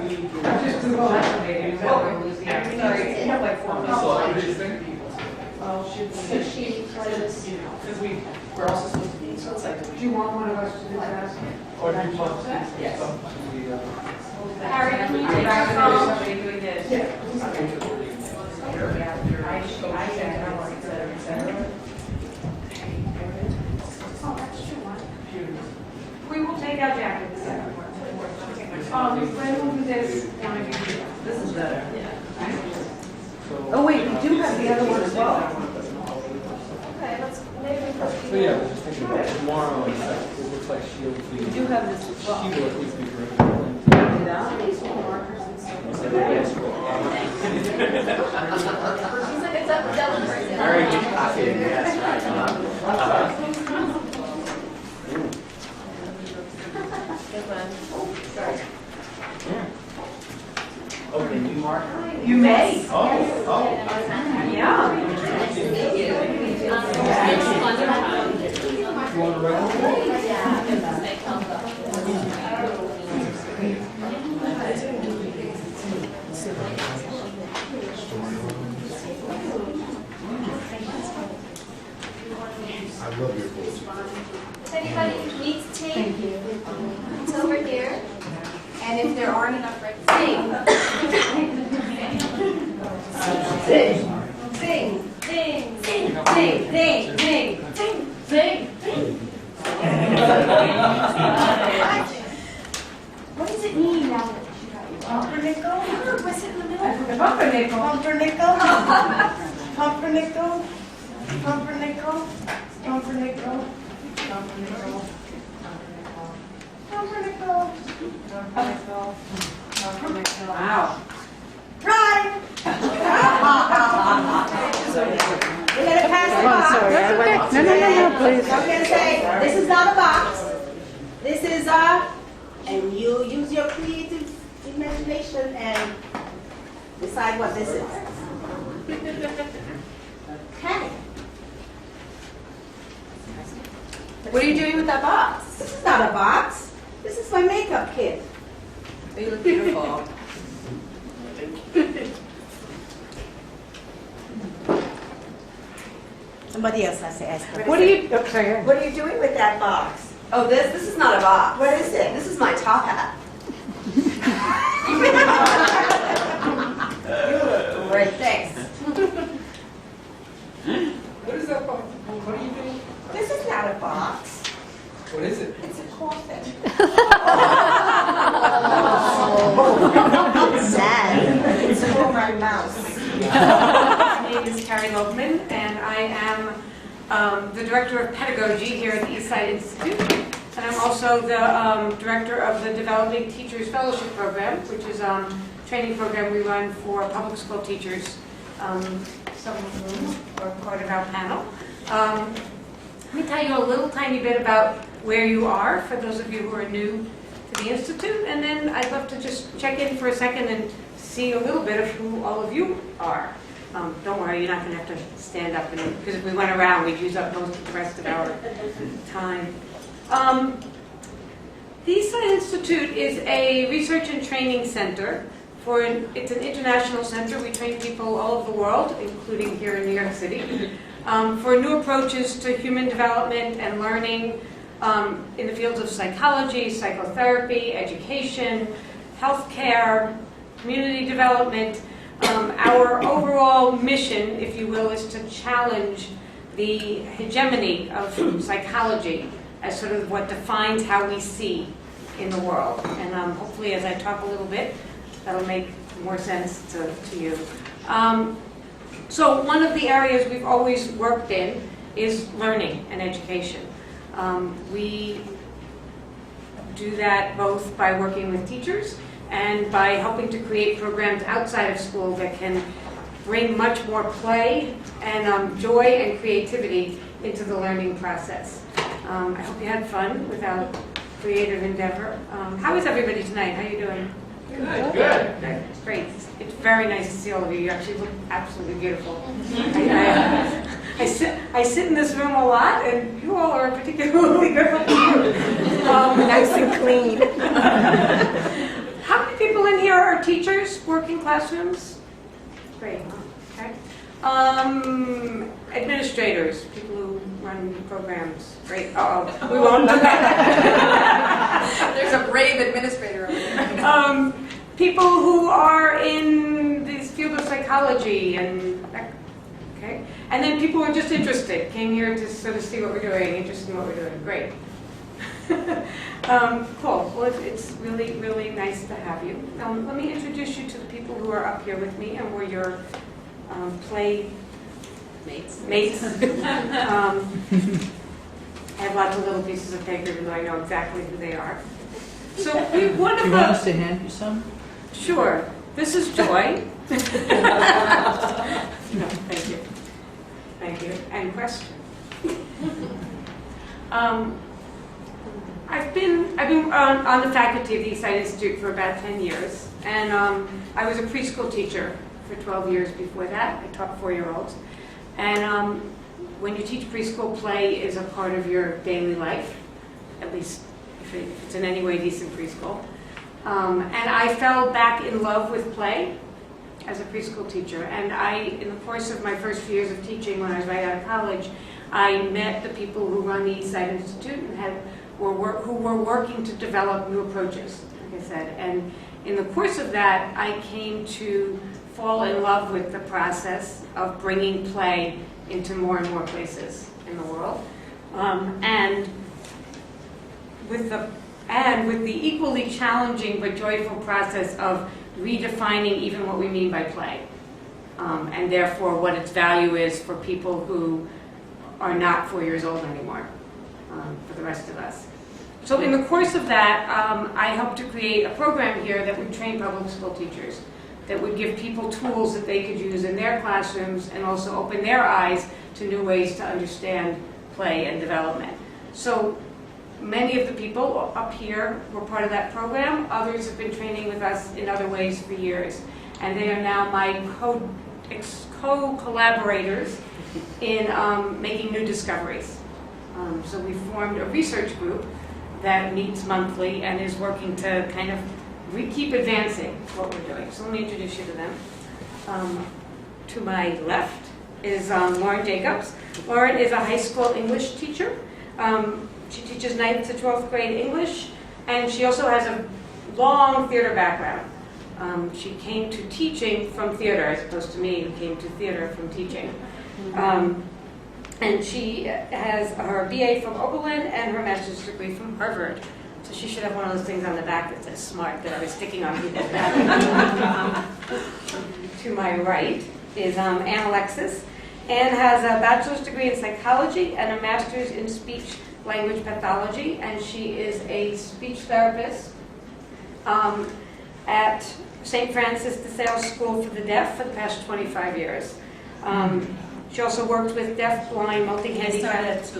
just Google that today. Sorry, like 4 months. Oh, should we? So she was, Because we're also supposed to be, so it's like. Do you want one of us to do that? Or do you want to? Yes. Harry, can you take I'd your rather phone? do somebody doing this. Yeah. I said, et cetera, et cetera. Oh, that's true. We will take out jackets. When will do this? This is better. Oh wait, we do have the other one as well. Okay, let's maybe put So yeah, I was just thinking about tomorrow, it looks like she'll be, We do have this as well. she will at least be ready. Do that? She's like a double person. Very good coffee, yes, right. Good one. Oh, can you mark? You may. Oh. Yeah. You want to record? I love your voice. If anybody needs tea, it's over here. And if there aren't enough, sing. Sing. Sing. Sing. Sing. Sing. Sing. Sing. Sing. What does it mean now that she got you? Pumpernickel? What's in the middle? Pumpernickel. Pumpernickel. Pumpernickel. Pumpernickel. Pumpernickel. Pumpernickel. Pumpernickel. Pumpernickel. Pumpernickel. Wow. Right. We're gonna pass the box. No, please. I'm gonna say, this is not a box. This is and you use your creative imagination and decide what this is. Okay. What are you doing with that box? This is not a box. This is my makeup kit. You look beautiful. Somebody else has to ask her. What are you, okay. What are you doing with that box? Oh, this is not a box. What is it? This is my top hat. Great, thanks. What is that box? What are you doing? This is not a box. What is it? It's a coffin. Sad. It's for my mouse. My name is Carrie Lobman, and I am the Director of Pedagogy here at the Eastside Institute. And I'm also the Director of the Developing Teachers Fellowship Program, which is a training program we run for public school teachers, some of whom are part of our panel. Let me tell you a little tiny bit about where you are, for those of you who are new to the Institute, and then I'd love to just check in for a second and see a little bit of who all of you are. Don't worry, you're not going to have to stand up, because if we went around, we'd use up most of the rest of our time. The Eastside Institute is a research and training center. It's an international center. We train people all over the world, including here in New York City, for new approaches to human development and learning in the fields of psychology, psychotherapy, education, healthcare, community development. Our overall mission, if you will, is to challenge the hegemony of psychology as sort of what defines how we see in the world. And hopefully as I talk a little bit, that'll make more sense to you. So one of the areas we've always worked in is learning and education. We do that both by working with teachers and by helping to create programs outside of school that can bring much more play and joy and creativity into the learning process. I hope you had fun with our creative endeavor. How is everybody tonight? How are you doing? Good. Great. It's very nice to see all of you. You actually look absolutely beautiful. I sit in this room a lot, and you all are particularly good. Nice and clean. How How many people in here are teachers, work in classrooms? Great, okay. Administrators, people who run programs, great. Uh-oh, we won't do that. There's a brave administrator over there. People who are in this field of psychology and that, okay. And then people who are just interested, came here to sort of see what we're doing, interested in what we're doing, great. Cool, well it's really, really nice to have you. Let me introduce you to the people who are up here with me and were your play mates. I have lots of little pieces of paper, even though I know exactly who they are. So one of You want us to hand you some? Sure. This is Joy. No, thank you. Thank you. And question. I've been on the faculty of the East Side Institute for about 10 years, and I was a preschool teacher for 12 years before that. I taught 4-year-olds. And when you teach preschool, play is a part of your daily life, at least if it's in any way decent preschool. And I fell back in love with play as a preschool teacher. And in the course of my first few years of teaching, when I was right out of college, I met the people who run the East Side Institute and who were working to develop new approaches, like I said. And in the course of that, I came to fall in love with the process of bringing play into more and more places in the world. And with the equally challenging but joyful process of redefining even what we mean by play, and therefore what its value is for people who are not 4 years old anymore, for the rest of us. So in the course of that, I helped to create a program here that would train public school teachers, that would give people tools that they could use in their classrooms and also open their eyes to new ways to understand play and development. So many of the people up here were part of that program. Others have been training with us in other ways for years. And they are now my co-collaborators in making new discoveries. So we formed a research group that meets monthly and is working to kind of keep advancing what we're doing. So let me introduce you to them. To my left is Lauren Jacobs. Lauren is a high school English teacher. She teaches 9th to 12th grade English, and she also has a long theater background. She came to teaching from theater, as opposed to me, who came to theater from teaching. And she has her BA from Oberlin and her master's degree from Harvard. So she should have one of those things on the back that says smart that I was sticking on people's back. To my right is Anne Alexis. Anne has a bachelor's degree in psychology and a master's in speech language pathology, and she is a speech therapist at St. Francis de Sales School for the Deaf for the past 25 years. She also worked with deaf, blind, multi-handicapped.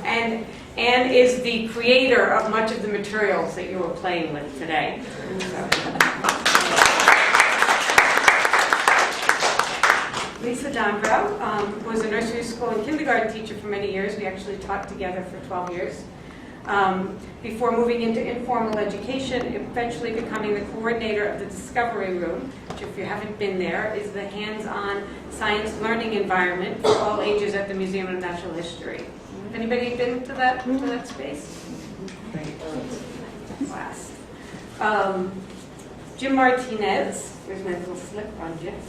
And Anne is the creator of much of the materials that you were playing with today. Lisa Dombrow was a nursery school and kindergarten teacher for many years. We actually taught together for 12 years. Before moving into informal education, eventually becoming the coordinator of the Discovery Room, which, if you haven't been there, is the hands-on science learning environment for all ages at the Museum of Natural History. Have anybody been to that space? Great. Class. Jim Martinez, here's my little slip on Jim.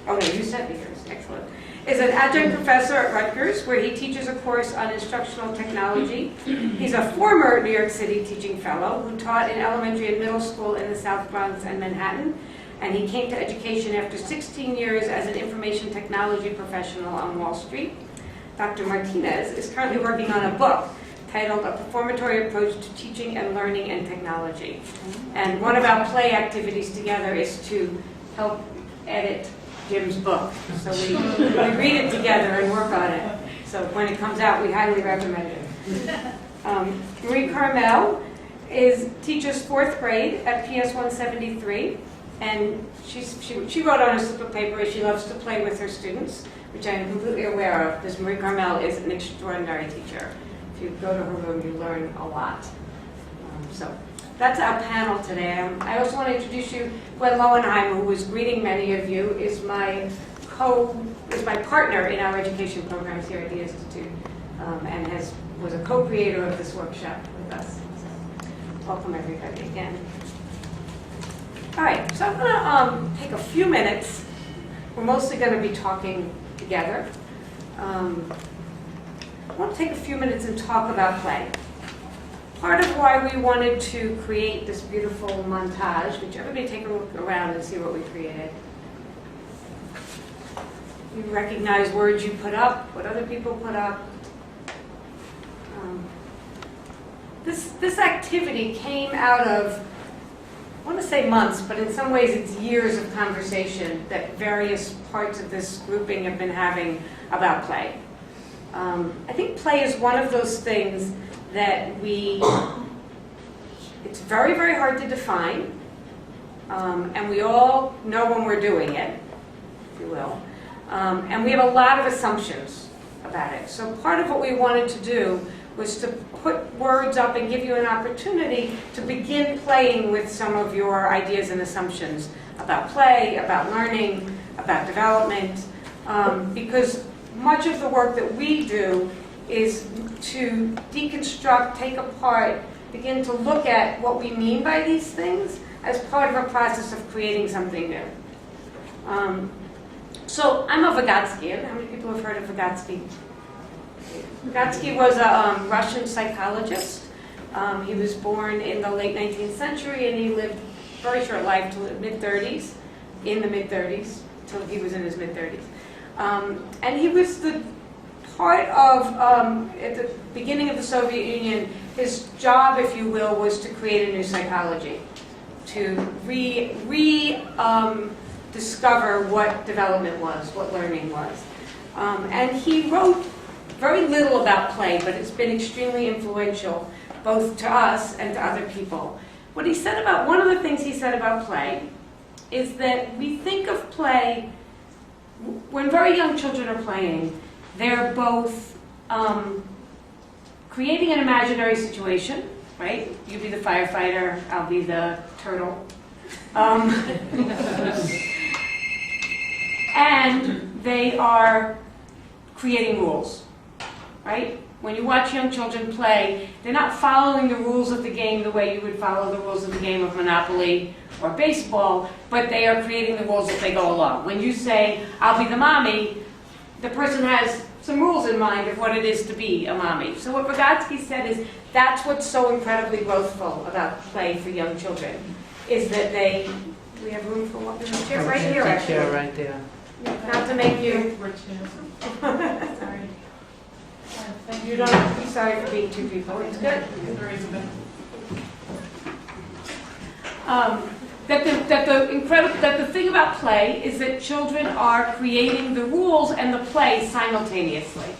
Oh no, you sent me yours. Excellent. Is an adjunct professor at Rutgers, where he teaches a course on instructional technology. He's a former New York City teaching fellow who taught in elementary and middle school in the South Bronx and Manhattan, and he came to education after 16 years as an information technology professional on Wall Street. Dr. Martinez is currently working on a book titled A Performatory Approach to Teaching and Learning and Technology. And one of our play activities together is to help edit Jim's book. So we read it together and work on it. So when it comes out, we highly recommend it. Marie Carmel teaches 4th grade at PS 173. And she wrote on a slip of paper she loves to play with her students, which I am completely aware of, because Marie Carmel is an extraordinary teacher. If you go to her room, you learn a lot. So that's our panel today. I also want to introduce you, Gwen Lowenheim, who was greeting many of you, is my partner in our education programs here at the Institute, and was a co-creator of this workshop with us. So, welcome everybody again. All right, so I'm going to take a few minutes. We're mostly going to be talking together. I want to take a few minutes and talk about play. Part of why we wanted to create this beautiful montage, which everybody take a look around and see what we created. You recognize words you put up, what other people put up. This activity came out of, I want to say months, but in some ways it's years of conversation that various parts of this grouping have been having about play. I think play is one of those things that it's very, very hard to define, and we all know when we're doing it, if you will, and we have a lot of assumptions about it. So part of what we wanted to do was to put words up and give you an opportunity to begin playing with some of your ideas and assumptions about play, about learning, about development, because much of the work that we do is to deconstruct, take apart, begin to look at what we mean by these things as part of a process of creating something new. So I'm a Vygotskian. How many people have heard of Vygotsky? Vygotsky was a Russian psychologist. He was born in the late 19th century, and he lived a very short life till the mid-30s, till he was in his mid-30s. And he was the part of, at the beginning of the Soviet Union, his job, if you will, was to create a new psychology, to discover what development was, what learning was. And he wrote very little about play, but it's been extremely influential, both to us and to other people. One of the things he said about play is that we think of play, when very young children are playing, they're both creating an imaginary situation, right? You be the firefighter, I'll be the turtle. And they are creating rules, right? When you watch young children play, they're not following the rules of the game the way you would follow the rules of the game of Monopoly or baseball, but they are creating the rules as they go along. When you say, I'll be the mommy, the person has some rules in mind of what it is to be a mommy. So what Vygotsky said is that's what's so incredibly growthful about play for young children, is that we have room for one chair right here, actually. Chair right there. Not to make you... Sorry. You don't have to be sorry for being two people. It's good. That the thing about play is that children are creating the rules and the play simultaneously,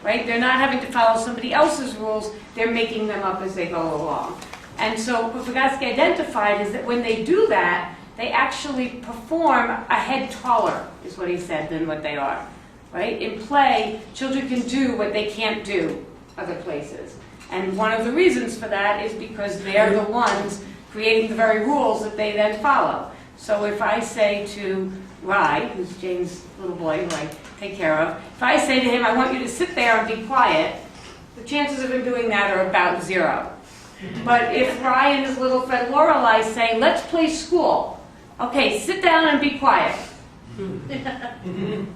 right? They're not having to follow somebody else's rules. They're making them up as they go along. And so what Vygotsky identified is that when they do that, they actually perform a head taller, is what he said, than what they are. Right? In play, children can do what they can't do other places. And one of the reasons for that is because they're the ones creating the very rules that they then follow. So if I say to Rye, who's Jane's little boy who I take care of, if I say to him, I want you to sit there and be quiet, the chances of him doing that are about 0. But if Rye and his little friend Lorelei say, let's play school, okay, sit down and be quiet.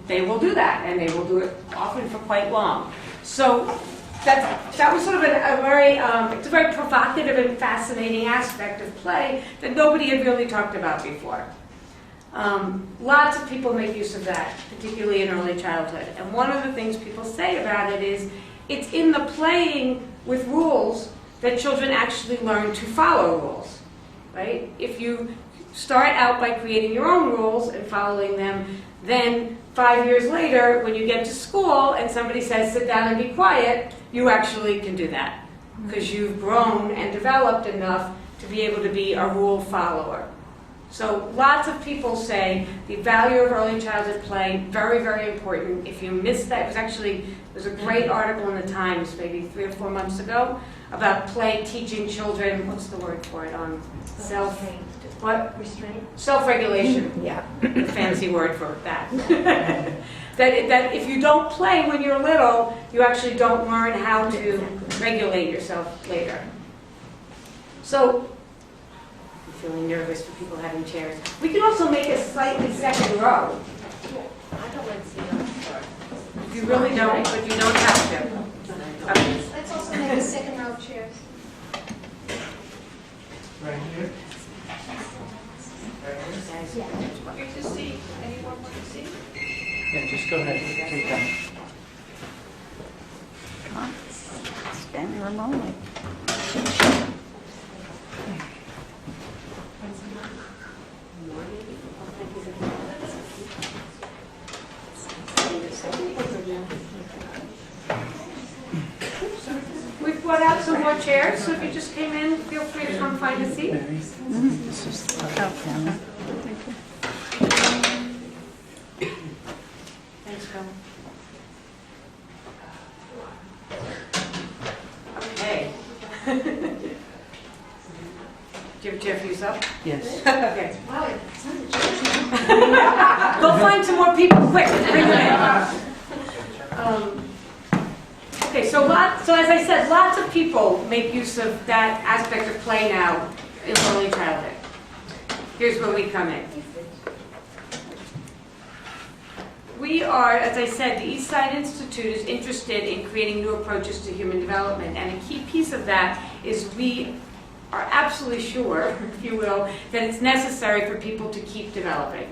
They will do that, and they will do it often for quite long. So that was sort of it's a very provocative and fascinating aspect of play that nobody had really talked about before. Lots of people make use of that, particularly in early childhood. And one of the things people say about it is it's in the playing with rules that children actually learn to follow rules, right? If you start out by creating your own rules and following them, then 5 years later, when you get to school and somebody says, sit down and be quiet, you actually can do that because you've grown and developed enough to be able to be a rule follower. So lots of people say the value of early childhood play, very, very important. If you missed that, there's a great article in the Times maybe 3 or 4 months ago about play teaching children, what's the word for it, self-regulation. Yeah. A fancy word for that. that if you don't play when you're little, you actually don't learn how to regulate yourself later. So, I'm feeling nervous for people having chairs. We can also make a slightly second row. I don't want to see them. If you really don't, but you don't have to. Okay. Let's also make a second row of chairs. Right here. Want you to see? Anyone want to see? Yeah, just go ahead. Take that. Come on. Stand there a moment. We've brought out some more chairs, so if you just came in, feel free to come find a seat. Thanks, Phil. Okay. Do you have a chair for yourself? Yes. Okay. Wow, it's not a Go find some more people, quick, bring them in. Okay, so as I said, lots of people make use of that aspect of play now in early childhood. Here's where we come in. We are, as I said, the East Side Institute is interested in creating new approaches to human development, and a key piece of that is we are absolutely sure, if you will, that it's necessary for people to keep developing.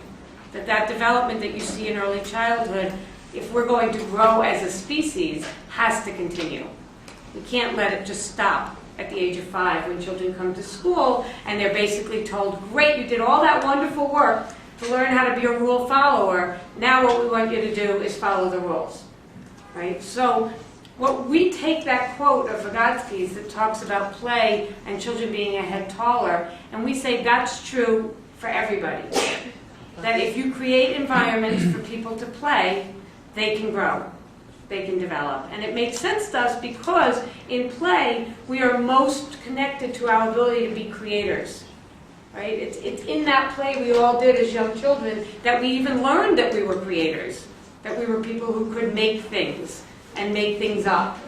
That development that you see in early childhood, if we're going to grow as a species, has to continue. We can't let it just stop at the age of 5 when children come to school and they're basically told, great, you did all that wonderful work to learn how to be a rule follower. Now what we want you to do is follow the rules. Right? So what we take that quote of Vygotsky's that talks about play and children being a head taller, and we say that's true for everybody. That if you create environments for people to play, they can grow, they can develop. And it makes sense to us because in play, we are most connected to our ability to be creators. Right? It's in that play we all did as young children that we even learned that we were creators, that we were people who could make things and make things up.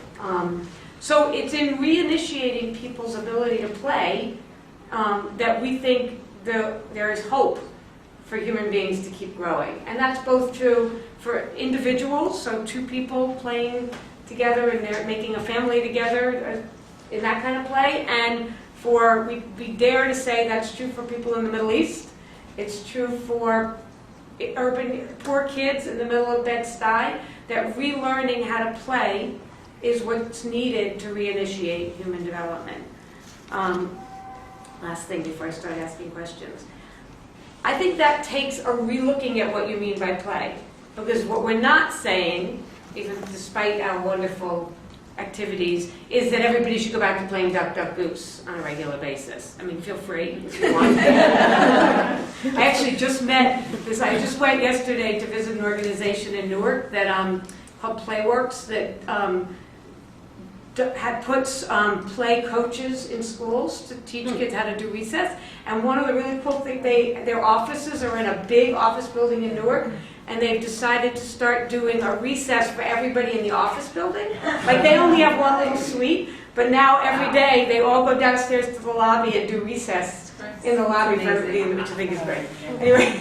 So it's in reinitiating people's ability to play that we think there is hope for human beings to keep growing. And that's both true for individuals, so 2 people playing together and they're making a family together in that kind of play, and we dare to say that's true for people in the Middle East. It's true for urban poor kids in the middle of Bed-Stuy, that relearning how to play is what's needed to reinitiate human development. Last thing before I start asking questions. I think that takes a relooking at what you mean by play. Because what we're not saying, even despite our wonderful activities, is that everybody should go back to playing Duck, Duck, Goose on a regular basis. I mean, feel free if you want. I actually just met this, I just went yesterday to visit an organization in Newark that called Playworks that puts play coaches in schools to teach kids how to do recess. And one of the really cool things, their offices are in a big office building in Newark, and they've decided to start doing a recess for everybody in the office building. Like they only have one little suite, but now every day they all go downstairs to the lobby and do recess in the lobby for everybody, which I think is great. Anyway,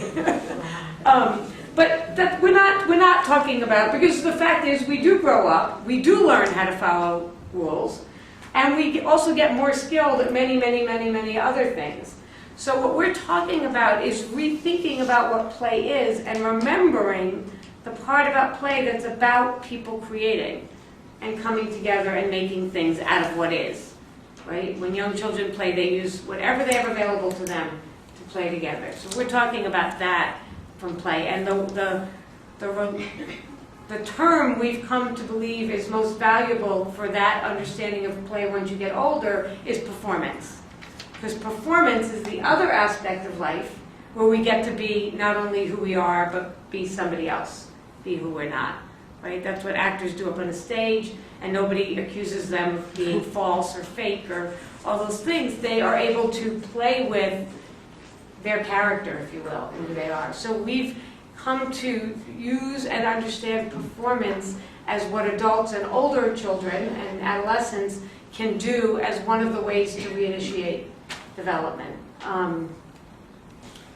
but that we're not talking about, because the fact is we do grow up, we do learn how to follow rules, and we also get more skilled at many, many, many, many other things. So what we're talking about is rethinking about what play is and remembering the part about play that's about people creating and coming together and making things out of what is. Right? When young children play, they use whatever they have available to them to play together. So we're talking about that from play. And the term we've come to believe is most valuable for that understanding of play once you get older is performance. Because performance is the other aspect of life where we get to be not only who we are, but be somebody else, be who we're not, right? That's what actors do up on a stage, and nobody accuses them of being false or fake or all those things. They are able to play with their character, if you will, and who they are. So we've come to use and understand performance as what adults and older children and adolescents can do as one of the ways to reinitiate development.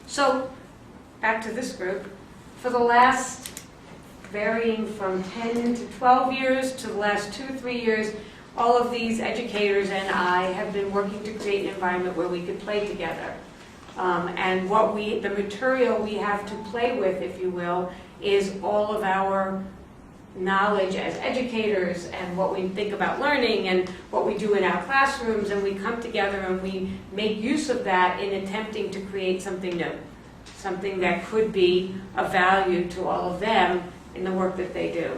So, back to this group. For the last, varying from 10 to 12 years to the last 2-3 years, all of these educators and I have been working to create an environment where we could play together. And the material we have to play with, if you will, is all of our knowledge as educators and what we think about learning and what we do in our classrooms, and we come together and we make use of that in attempting to create something new, something that could be of value to all of them in the work that they do.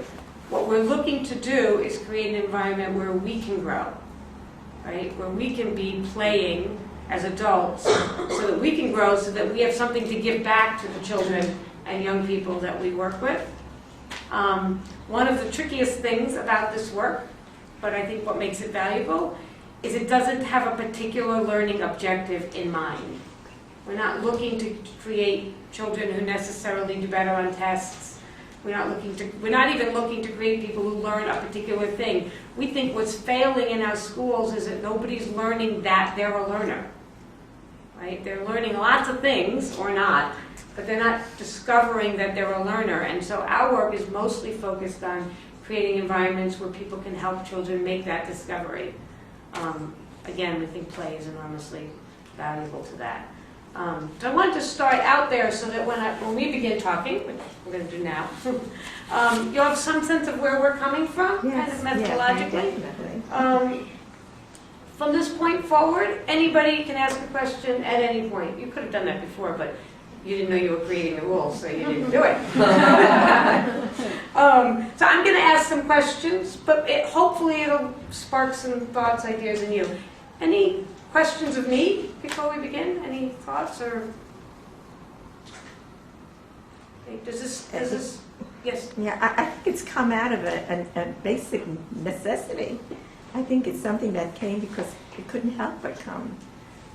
What we're looking to do is create an environment where we can grow, right? Where we can be playing as adults so that we can grow, so that we have something to give back to the children and young people that we work with. One of the trickiest things about this work, but I think what makes it valuable, is it doesn't have a particular learning objective in mind. We're not looking to create children who necessarily do better on tests. We're not even looking to create people who learn a particular thing. We think what's failing in our schools is that nobody's learning that they're a learner. Right? They're learning lots of things, or not, but they're not discovering that they're a learner. And so our work is mostly focused on creating environments where people can help children make that discovery. Again, we think play is enormously valuable to that. So I wanted to start out there so that when we begin talking, which we're going to do now, you'll have some sense of where we're coming from, kind of methodologically. Definitely. From this point forward, anybody can ask a question at any point. You could have done that before, but you didn't know you were creating the rules, so you didn't do it. So I'm going to ask some questions, but hopefully it'll spark some thoughts, ideas in you. Any questions of me before we begin? Any thoughts or? Okay, does this? Yes. Yeah, I think it's come out of a basic necessity. I think it's something that came because it couldn't help but come.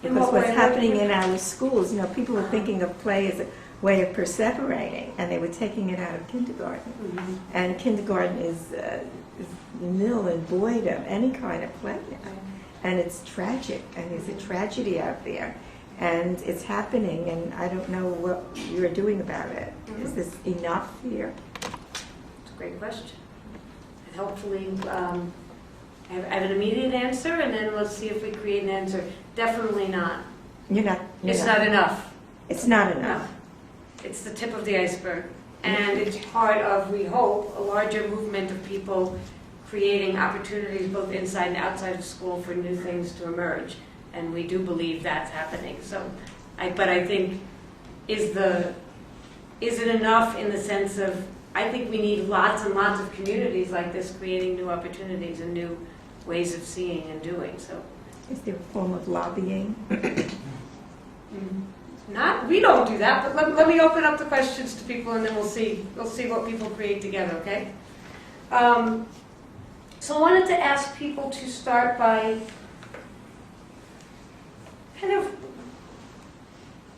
Because what's happening in our schools, people were thinking of play as a way of perseverating, and they were taking it out of kindergarten. Mm-hmm. And kindergarten is nil and void of any kind of play now. And it's tragic, and there's a tragedy out there. And it's happening, and I don't know what you're doing about it. Mm-hmm. Is this enough here? It's a great question. And hopefully I have an immediate answer, and then let's see if we create an answer. Definitely not. It's not enough. It's not enough. No. It's the tip of the iceberg. And it's part of, we hope, a larger movement of people creating opportunities both inside and outside of school for new things to emerge. And we do believe that's happening. But I think, is it enough in the sense of, I think we need lots and lots of communities like this creating new opportunities and new ways of seeing and doing. So, is there a form of lobbying? We don't do that, but let me open up the questions to people, and then we'll see what people create together, okay? So I wanted to ask people to start by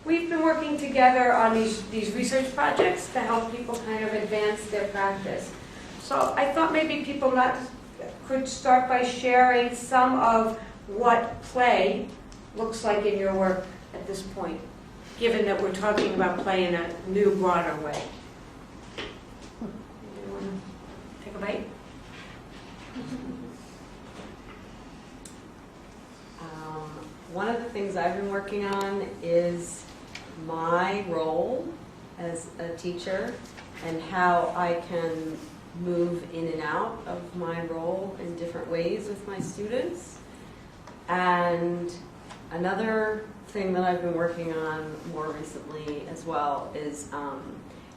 we've been working together on these research projects to help people kind of advance their practice. So I thought maybe people could start by sharing some of what play looks like in your work at this point, given that we're talking about play in a new, broader way. You want to take a bite? One of the things I've been working on is my role as a teacher and how I can move in and out of my role in different ways with my students. And another thing that I've been working on more recently as well is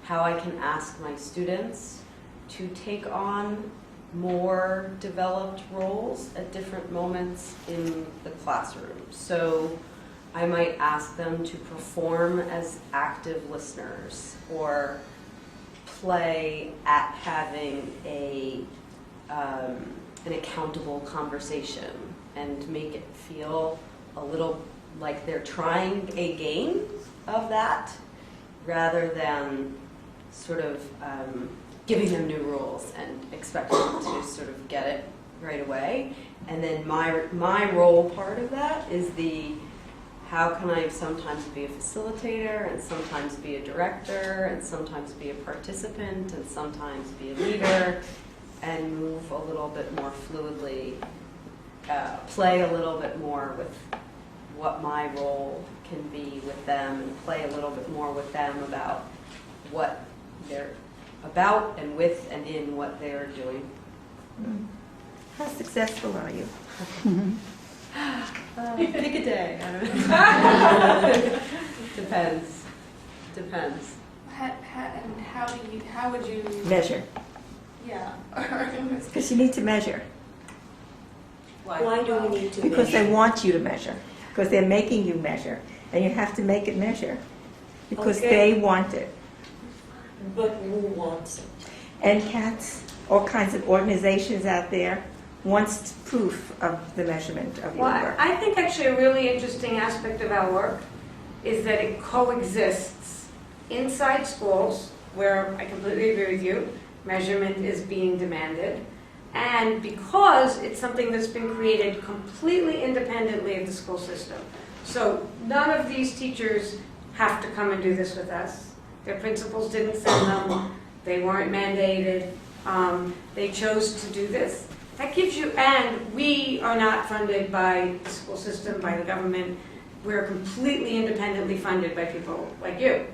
how I can ask my students to take on more developed roles at different moments in the classroom. So I might ask them to perform as active listeners or play at having an accountable conversation and make it feel a little like they're trying a game of that rather than sort of giving them new rules and expecting them to sort of get it right away. And then my role part of that is how can I sometimes be a facilitator and sometimes be a director and sometimes be a participant and sometimes be a leader and move a little bit more fluidly, play a little bit more with what my role can be with them and play a little bit more with them about what they're about and with and in what they're doing. How successful are you? Pick a day. I don't know. Depends. And how would you, Measure. yeah. Because you need to measure. Why do we need to Because measure? they want you to measure. Because they're making you measure. And you have to make it measure. Because Okay. they want it. But who wants it? NCATS, all kinds of organizations out there, wants proof of the measurement of your Well, work. I think actually a really interesting aspect of our work is that it coexists inside schools, where I completely agree with you, measurement is being demanded, and because it's something that's been created completely independently of the school system. So none of these teachers have to come and do this with us. Their principals didn't send them, they weren't mandated, they chose to do this. That gives you, and we are not funded by the school system, by the government. We're completely independently funded by people like you.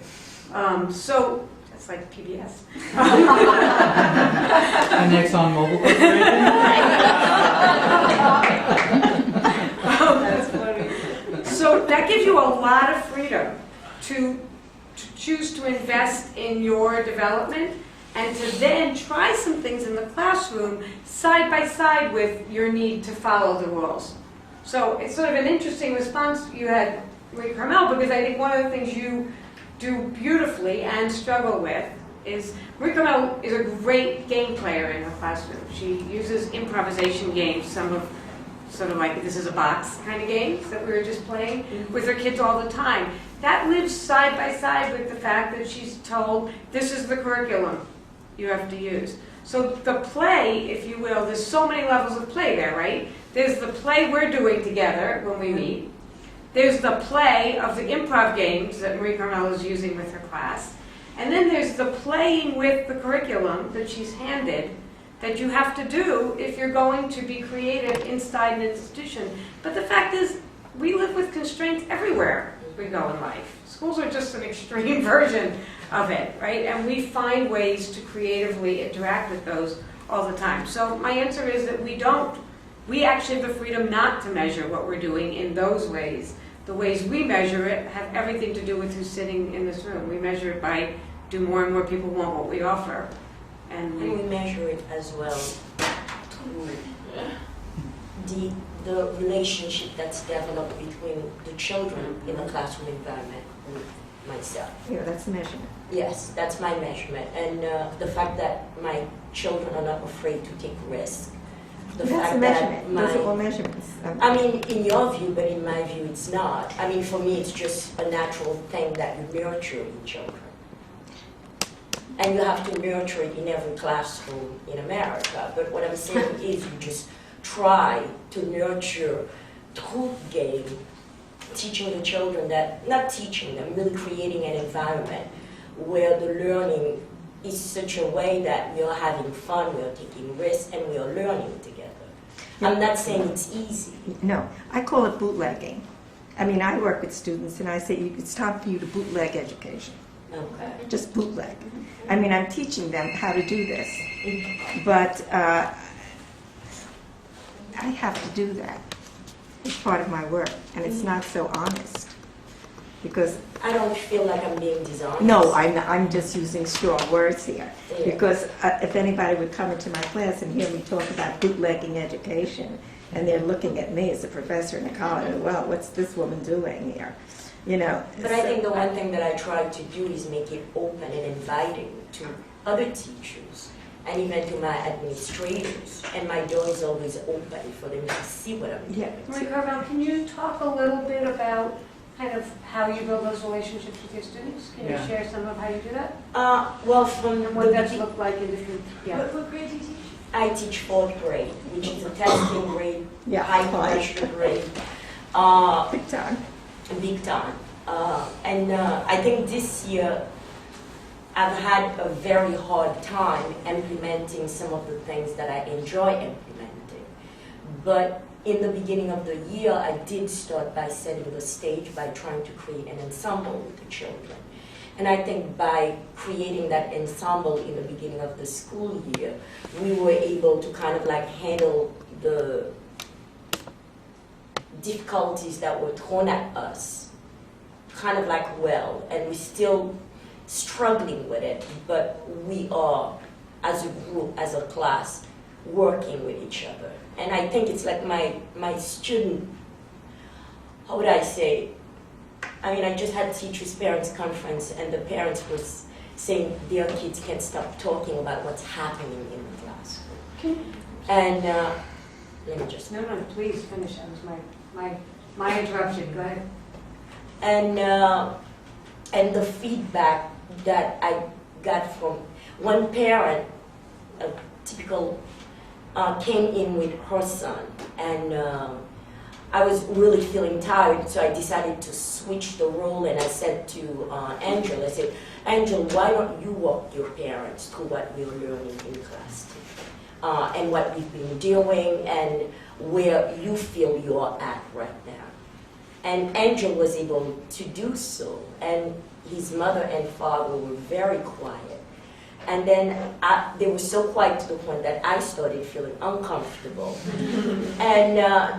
So it's like PBS. And next on mobile corporation. That's funny. So that gives you a lot of freedom to choose to invest in your development and to then try some things in the classroom side by side with your need to follow the rules. So it's sort of an interesting response you had, Marie Carmel, because I think one of the things you do beautifully and struggle with is Marie Carmel is a great game player in her classroom. She uses improvisation games, some of sort of like this is a box kind of games that we were just playing with her kids all the time. That lives side by side with the fact that she's told this is the curriculum you have to use. So the play, if you will, there's so many levels of play there, right? There's the play we're doing together when we meet. There's the play of the improv games that Marie Carmel is using with her class. And then there's the playing with the curriculum that she's handed that you have to do if you're going to be creative inside an institution. But the fact is, we live with constraints everywhere we go in life. Schools are just an extreme version of it, right? And we find ways to creatively interact with those all the time. So my answer is that we don't. We actually have the freedom not to measure what we're doing in those ways. The ways we measure it have everything to do with who's sitting in this room. We measure it by do more and more people want what we offer. And And we measure it as well to the relationship that's developed between the children in the classroom environment and myself. Yeah, that's measurement. Yes, that's my measurement. And the fact that my children are not afraid to take risks. The That's a fact measurement. that Those are all measurements. I mean, in your view, but in my view, it's not. I mean, for me, it's just a natural thing that you nurture in children. And you have to nurture it in every classroom in America. But what I'm saying is you just try to nurture through game, teaching the children that, not teaching them, really creating an environment where the learning is such a way that we are having fun, we are taking risks, and we are learning together. I'm not saying it's easy. No, I call it bootlegging. I mean, I work with students and I say it's time for you to bootleg education. Okay. Just bootleg. I mean, I'm teaching them how to do this, but I have to do that. It's part of my work, and it's not so honest. Because I don't feel like I'm being dishonest. no, I'm just using strong words here. Yeah. Because if anybody would come into my class and hear me talk about bootlegging education, And they're looking at me as a professor in a college, well, what's this woman doing here? You know. But I think the one thing that I try to do is make it open and inviting to other teachers and even to my administrators. And my door is always open for them to see what I'm doing. Marie Carvel, can you talk a little bit about kind of how you build those relationships with your students? Can you share some of how you do that? Well, from And what that's looked like in different, What grade do you teach? I teach 4th grade, which is a testing grade, Yeah, high fine. pressure grade. Big time. Big time. I think this year I've had a very hard time implementing some of the things that I enjoy implementing. But in the beginning of the year, I did start by setting the stage by trying to create an ensemble with the children. And I think by creating that ensemble in the beginning of the school year, we were able to kind of like handle the difficulties that were thrown at us kind of like well, and we're still struggling with it, but we are, as a group, as a class, working with each other. And I think it's like my student, how would I say, I mean, I just had teachers' parents conference, and the parents was saying their kids can't stop talking about what's happening in the classroom. And let me just... No, please finish. That was my interruption. Go ahead. And the feedback that I got from one parent, a typical, came in with her son, and I was really feeling tired, so I decided to switch the role, and I said to Angel, I said, Angel, why don't you walk your parents through what we're learning in class today, and what we've been doing, and where you feel you're at right now. And Angel was able to do so, and his mother and father were very quiet. And then they were so quiet to the point that I started feeling uncomfortable. And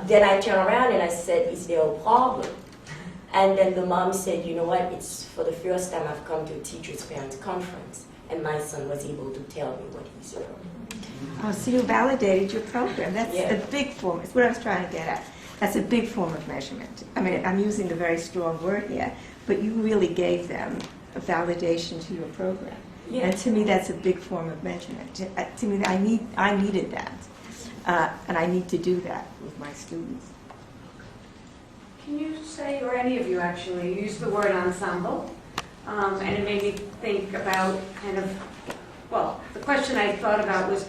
then I turned around and I said, is there a problem? And then the mom said, you know what, it's for the first time I've come to a teacher's parents conference, and my son was able to tell me what he's learned. Oh, so you validated your program. That's Yeah. a big form. It's what I was trying to get at. That's a big form of measurement. I mean, I'm using a very strong word here, but you really gave them a validation to your program. Yeah. And to me, that's a big form of measurement. To me, I needed that, and I need to do that with my students. Can you say, or any of you actually, use the word ensemble? And it made me think about kind of, well, the question I thought about was,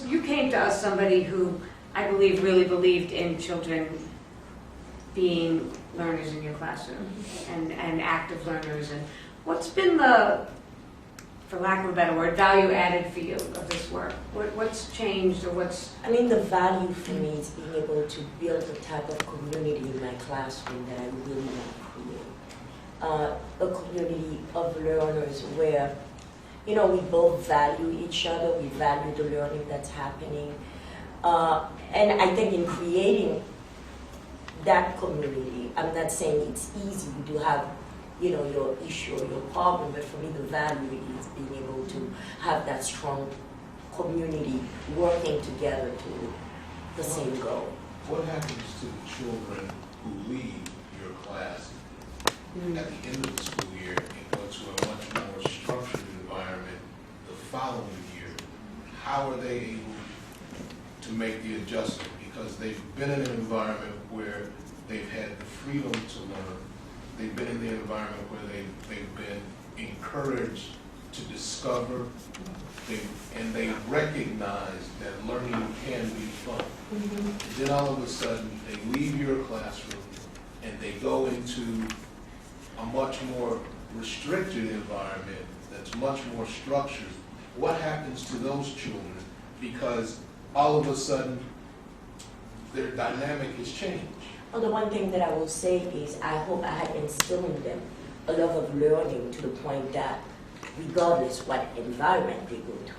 you came to us somebody who I believe really believed in children being learners in your classroom and active learners, and what's been the, for lack of a better word, value added for you of this work? What's changed, or what's... I mean, the value for me is being able to build the type of community in my classroom that I really want to create. A community of learners where, you know, we both value each other, we value the learning that's happening. And I think in creating that community, I'm not saying it's easy to have, you know, your issue or your problem, but for me the value is being able to have that strong community working together to the same goal. What happens to the children who leave your class at the end of the school year and go to a much more structured environment the following year? How are they able to make the adjustment? Because they've been in an environment where they've had the freedom to learn. They've been in the environment where they've been encouraged to discover, and they recognize that learning can be fun. And then all of a sudden, they leave your classroom and they go into a much more restricted environment that's much more structured. What happens to those children? Because all of a sudden, their dynamic has changed. Well, the one thing that I will say is I hope I had instilled in them a love of learning to the point that regardless what environment they go to,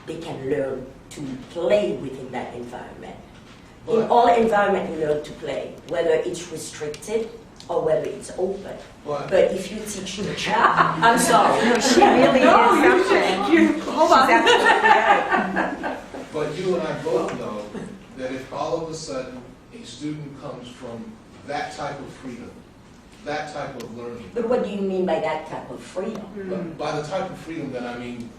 they can learn to play within that environment. In all environment, you learn to play, whether it's restricted or whether it's open. But if you teach the child, I'm sorry. No, she really is something. Hold She's on. absolutely right. But you and I both know that if all of a sudden a student comes from that type of freedom, that type of learning, But what do you mean by that type of freedom? by the type of freedom that I mean,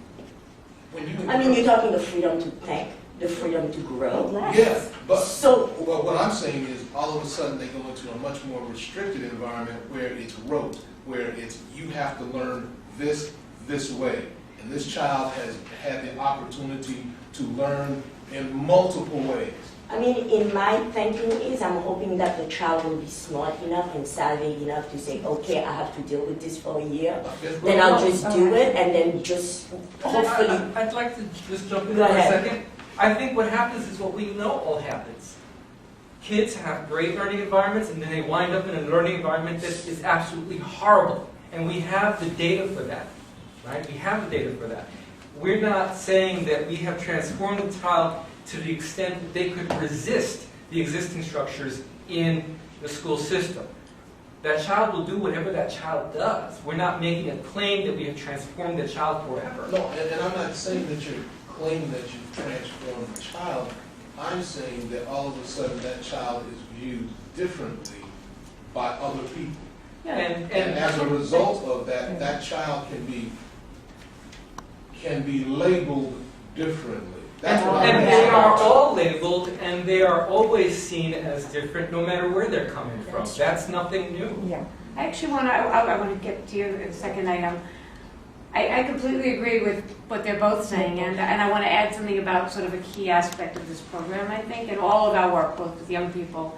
when you... I mean, you're talking the freedom to think, the freedom to grow. Yeah, but So, well, what I'm saying is all of a sudden they go into a much more restricted environment where it's rote, where it's you have to learn this way. And this child has had the opportunity to learn in multiple ways. I mean, in my thinking is I'm hoping that the child will be smart enough and savvy enough to say, okay, I have to deal with this for a year. Then I'll just do it and then just hopefully... I'd like to just jump in Go for a ahead. second. I think what happens is what we know all happens. Kids have great learning environments and then they wind up in a learning environment that is absolutely horrible. And we have the data for that, right? We have the data for that. We're not saying that we have transformed the child to the extent that they could resist the existing structures in the school system. That child will do whatever that child does. We're not making a claim that we have transformed the child forever. No, and I'm not saying that you're claiming that you've transformed the child. I'm saying that all of a sudden that child is viewed differently by other people. And as a result of that, that child can be labeled differently. That's what I'm And they saying. are all labeled, and they are always seen as different, no matter where they're coming from. That's nothing new. Yeah. I actually want to, I want to get to you in a second. I completely agree with what they're both saying, and I want to add something about sort of a key aspect of this program, I think, and all of our work, both with young people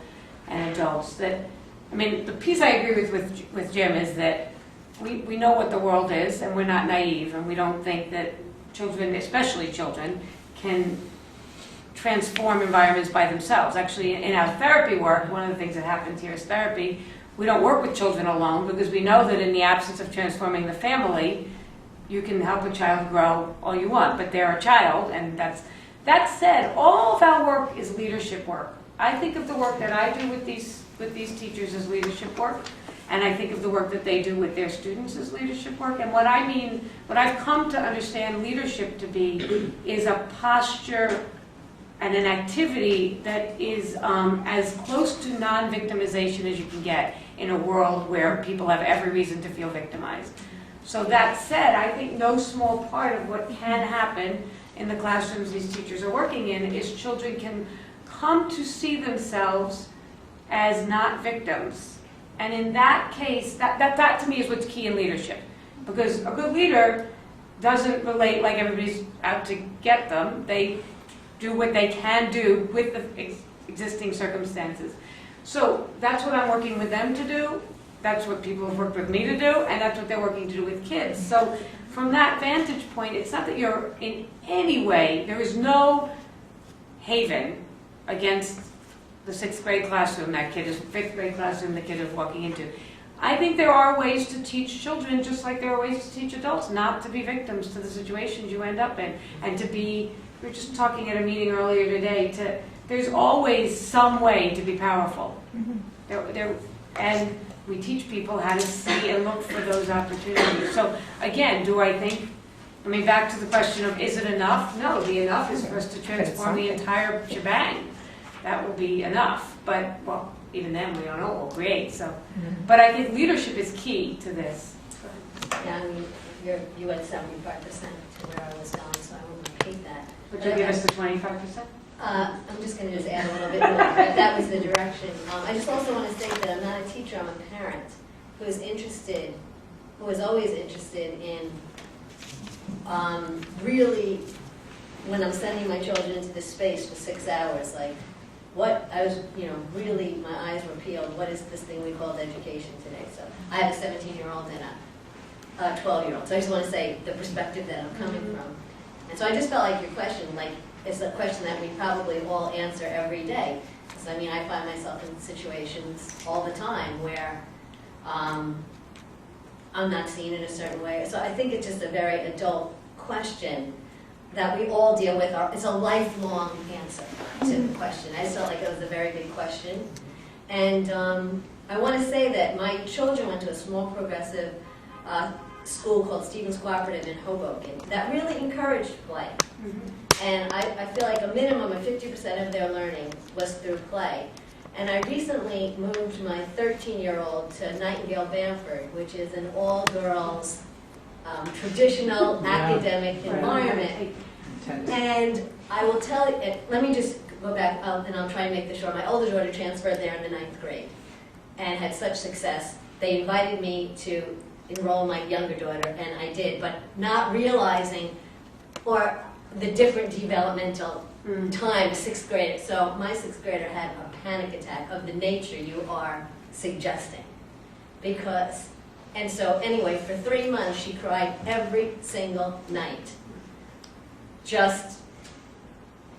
and adults. That, I mean, the piece I agree with Jim is that we know what the world is, and we're not naive, and we don't think that children, especially children, can transform environments by themselves. Actually, in our therapy work, one of the things that happens here is therapy. We don't work with children alone because we know that in the absence of transforming the family, you can help a child grow all you want, but they're a child, and that said, all of our work is leadership work. I think of the work that I do with these teachers as leadership work, and I think of the work that they do with their students as leadership work. And what I mean, what I've come to understand leadership to be is a posture and an activity that is as close to non-victimization as you can get in a world where people have every reason to feel victimized. So that said, I think no small part of what can happen in the classrooms these teachers are working in is children can come to see themselves as not victims. And in that case, that to me is what's key in leadership. Because a good leader doesn't relate like everybody's out to get them. They do what they can do with the existing circumstances. So that's what I'm working with them to do. That's what people have worked with me to do, and that's what they're working to do with kids. So from that vantage point, it's not that you're in any way, there is no haven against the 6th grade classroom that kid is, 5th grade classroom the kid is walking into. I think there are ways to teach children, just like there are ways to teach adults, not to be victims to the situations you end up in, and to be, we were just talking at a meeting earlier today, there's always some way to be powerful. And we teach people how to see and look for those opportunities. So again, do I think, back to the question of is it enough? No, the enough is for us to transform the entire shebang. That will be enough. But, well, even then we don't know what we'll create. So, but I think leadership is key to this. Yeah, I mean, you had 75% to where I was going, so I wouldn't repeat that. Would you give us the 25%? I'm just going to just add a little bit more. That was the direction. I just also want to state that I'm not a teacher, I'm a parent who is interested, who is always interested in really, when I'm sending my children into this space for 6 hours, like, what, I was, really, my eyes were peeled, what is this thing we called education today? So I have a 17-year-old and a 12-year-old. So I just want to say the perspective that I'm coming from. And so I just felt like your question, it's a question that we probably all answer every day. Because I find myself in situations all the time where I'm not seen in a certain way. So I think it's just a very adult question that we all deal with. It's a lifelong answer to the question. I just felt like it was a very big question. And I want to say that my children went to a small progressive school called Stevens Cooperative in Hoboken that really encouraged play. And I feel like a minimum of 50% of their learning was through play. And I recently moved my 13-year-old to Nightingale Bamford, which is an all-girls, traditional academic environment. And I will tell you, let me just go back, and I'll try and make this short. My older daughter transferred there in the 9th grade and had such success. They invited me to enroll my younger daughter, and I did, but not realizing or the different developmental time, 6th grade. So my 6th grader had a panic attack of the nature you are suggesting. And so anyway, for 3 months she cried every single night, just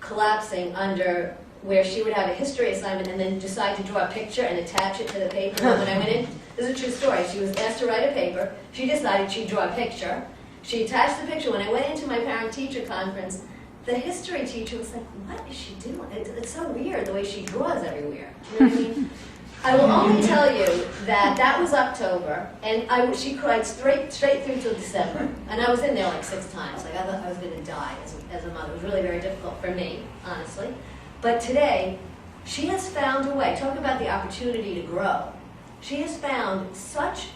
collapsing under where she would have a history assignment and then decide to draw a picture and attach it to the paper. And when I went in, this is a true story, she was asked to write a paper, she decided she'd draw a picture, she attached the picture. When I went into my parent-teacher conference, the history teacher was like, what is she doing? It's so weird the way she draws everywhere. You know what I mean? I will only tell you that that was October, and she cried straight through till December. And I was in there like 6 times. Like, I thought I was going to die as a mother. It was really very difficult for me, honestly. But today, she has found a way. Talk about the opportunity to grow. She has found such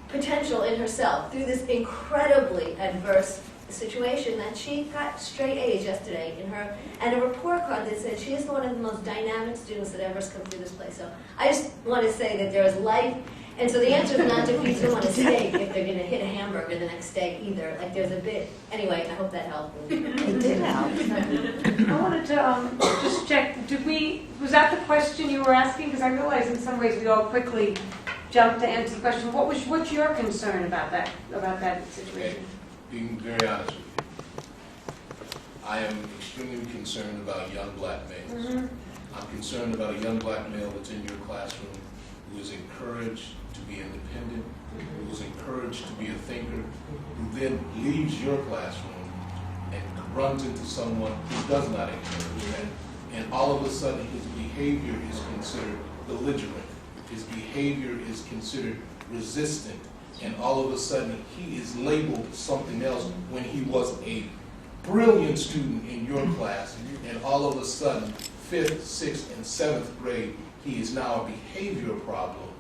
potential in herself through this incredibly adverse situation that she got straight A's yesterday in her, and a report card that said she is one of the most dynamic students that ever has come through this place. So I just want to say that there is life, and so the answer is not to feed someone a steak if they're going to hit a hamburger the next day either. Like, there's a bit. Anyway, I hope that helped. It did help. I wanted to just check, was that the question you were asking? Because I realize in some ways we all quickly jumped to answer the question. What's your concern about that situation? Being very honest with you, I am extremely concerned about young black males. I'm concerned about a young black male that's in your classroom who is encouraged to be independent, who is encouraged to be a thinker, who then leaves your classroom and runs into someone who does not encourage that. And all of a sudden his behavior is considered belligerent. His behavior is considered resistant. And all of a sudden, he is labeled something else when he was a brilliant student in your class. And all of a sudden, 5th, 6th, and 7th grade, he is now a behavior problem.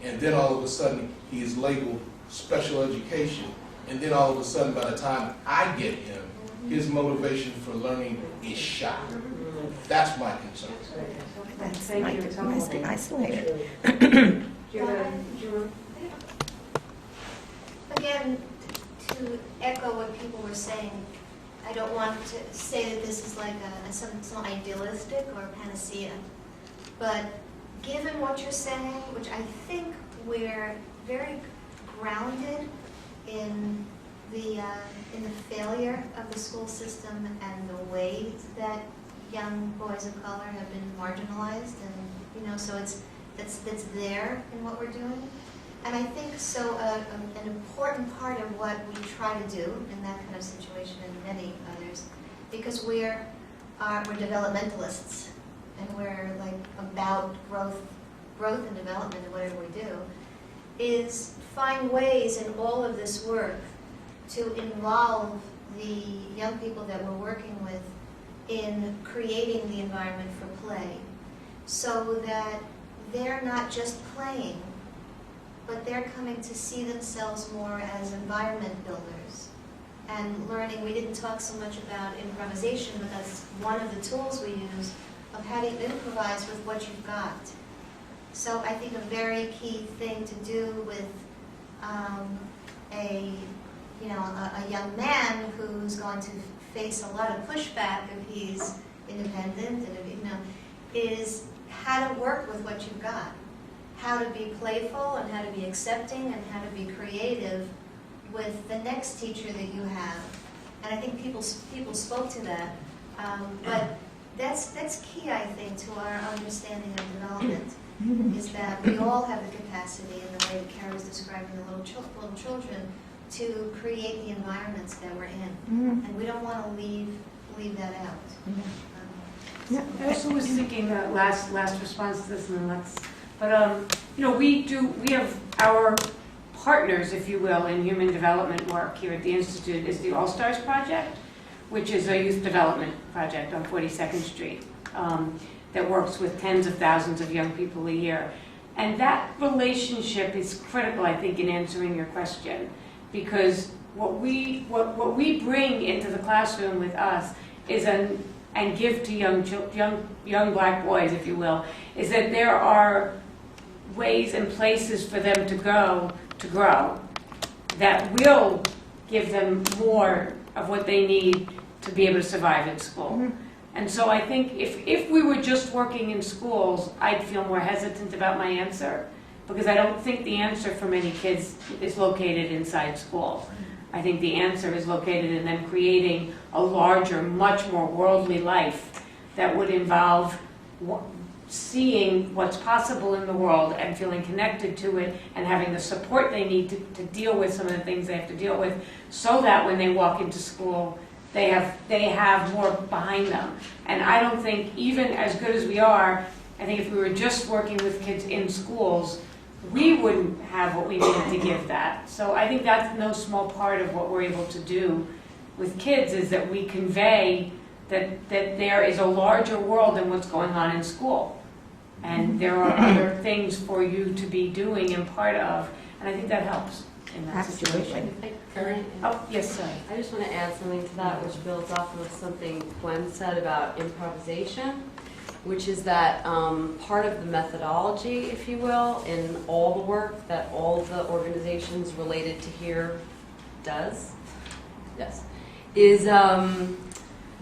And then all of a sudden, he is labeled special education. And then all of a sudden, by the time I get him, his motivation for learning is shot. That's my concern. That's isolated. Again, to echo what people were saying, I don't want to say that this is like some idealistic or panacea, but given what you're saying, which I think we're very grounded in the failure of the school system and the ways that young boys of color have been marginalized, and so that's there in what we're doing. And I think so an important part of what we try to do in that kind of situation and many others, because we're developmentalists and we're like about growth and development and whatever we do, is find ways in all of this work to involve the young people that we're working with in creating the environment for play, so that they're not just playing, but they're coming to see themselves more as environment builders and learning. We didn't talk so much about improvisation, but that's one of the tools we use of how to improvise with what you've got. So I think a very key thing to do with a young man who's going to face a lot of pushback if he's independent and is how to work with what you've got. How to be playful and how to be accepting and how to be creative with the next teacher that you have. And I think people spoke to that. But that's key, I think, to our understanding of development, is that we all have the capacity, in the way that Carrie was describing the little children, to create the environments that we're in. And we don't want to leave that out. I also was thinking last response to this, and then we have our partners, if you will, in human development work here at the Institute is the All Stars Project, which is a youth development project on 42nd Street that works with tens of thousands of young people a year. And that relationship is critical, I think, in answering your question, because what we bring into the classroom with us is and give to young black boys, if you will, is that there are ways and places for them to go to grow that will give them more of what they need to be able to survive in school. Mm-hmm. And so I think if we were just working in schools, I'd feel more hesitant about my answer, because I don't think the answer for many kids is located inside school. I think the answer is located in them creating a larger, much more worldly life that would involve seeing what's possible in the world and feeling connected to it and having the support they need to deal with some of the things they have to deal with, so that when they walk into school, they have more behind them. And I don't think, even as good as we are, I think if we were just working with kids in schools, we wouldn't have what we need to give that. So I think that's no small part of what we're able to do with kids, is that we convey that there is a larger world than what's going on in school. And there are other things for you to be doing and part of. And I think that helps in that situation. Oh, yes, sorry. I just want to add something to that, which builds off of something Gwen said about improvisation, which is that part of the methodology, if you will, in all the work that all the organizations related to here does, yes, is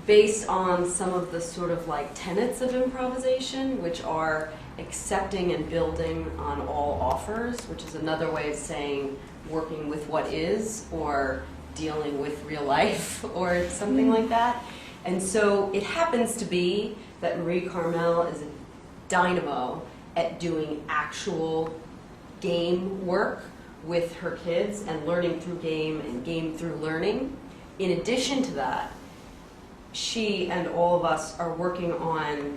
based on some of the sort of like tenets of improvisation, which are accepting and building on all offers, which is another way of saying working with what is, or dealing with real life, or something like that. And so it happens to be that Marie Carmel is a dynamo at doing actual game work with her kids and learning through game and game through learning. In addition to that, she and all of us are working on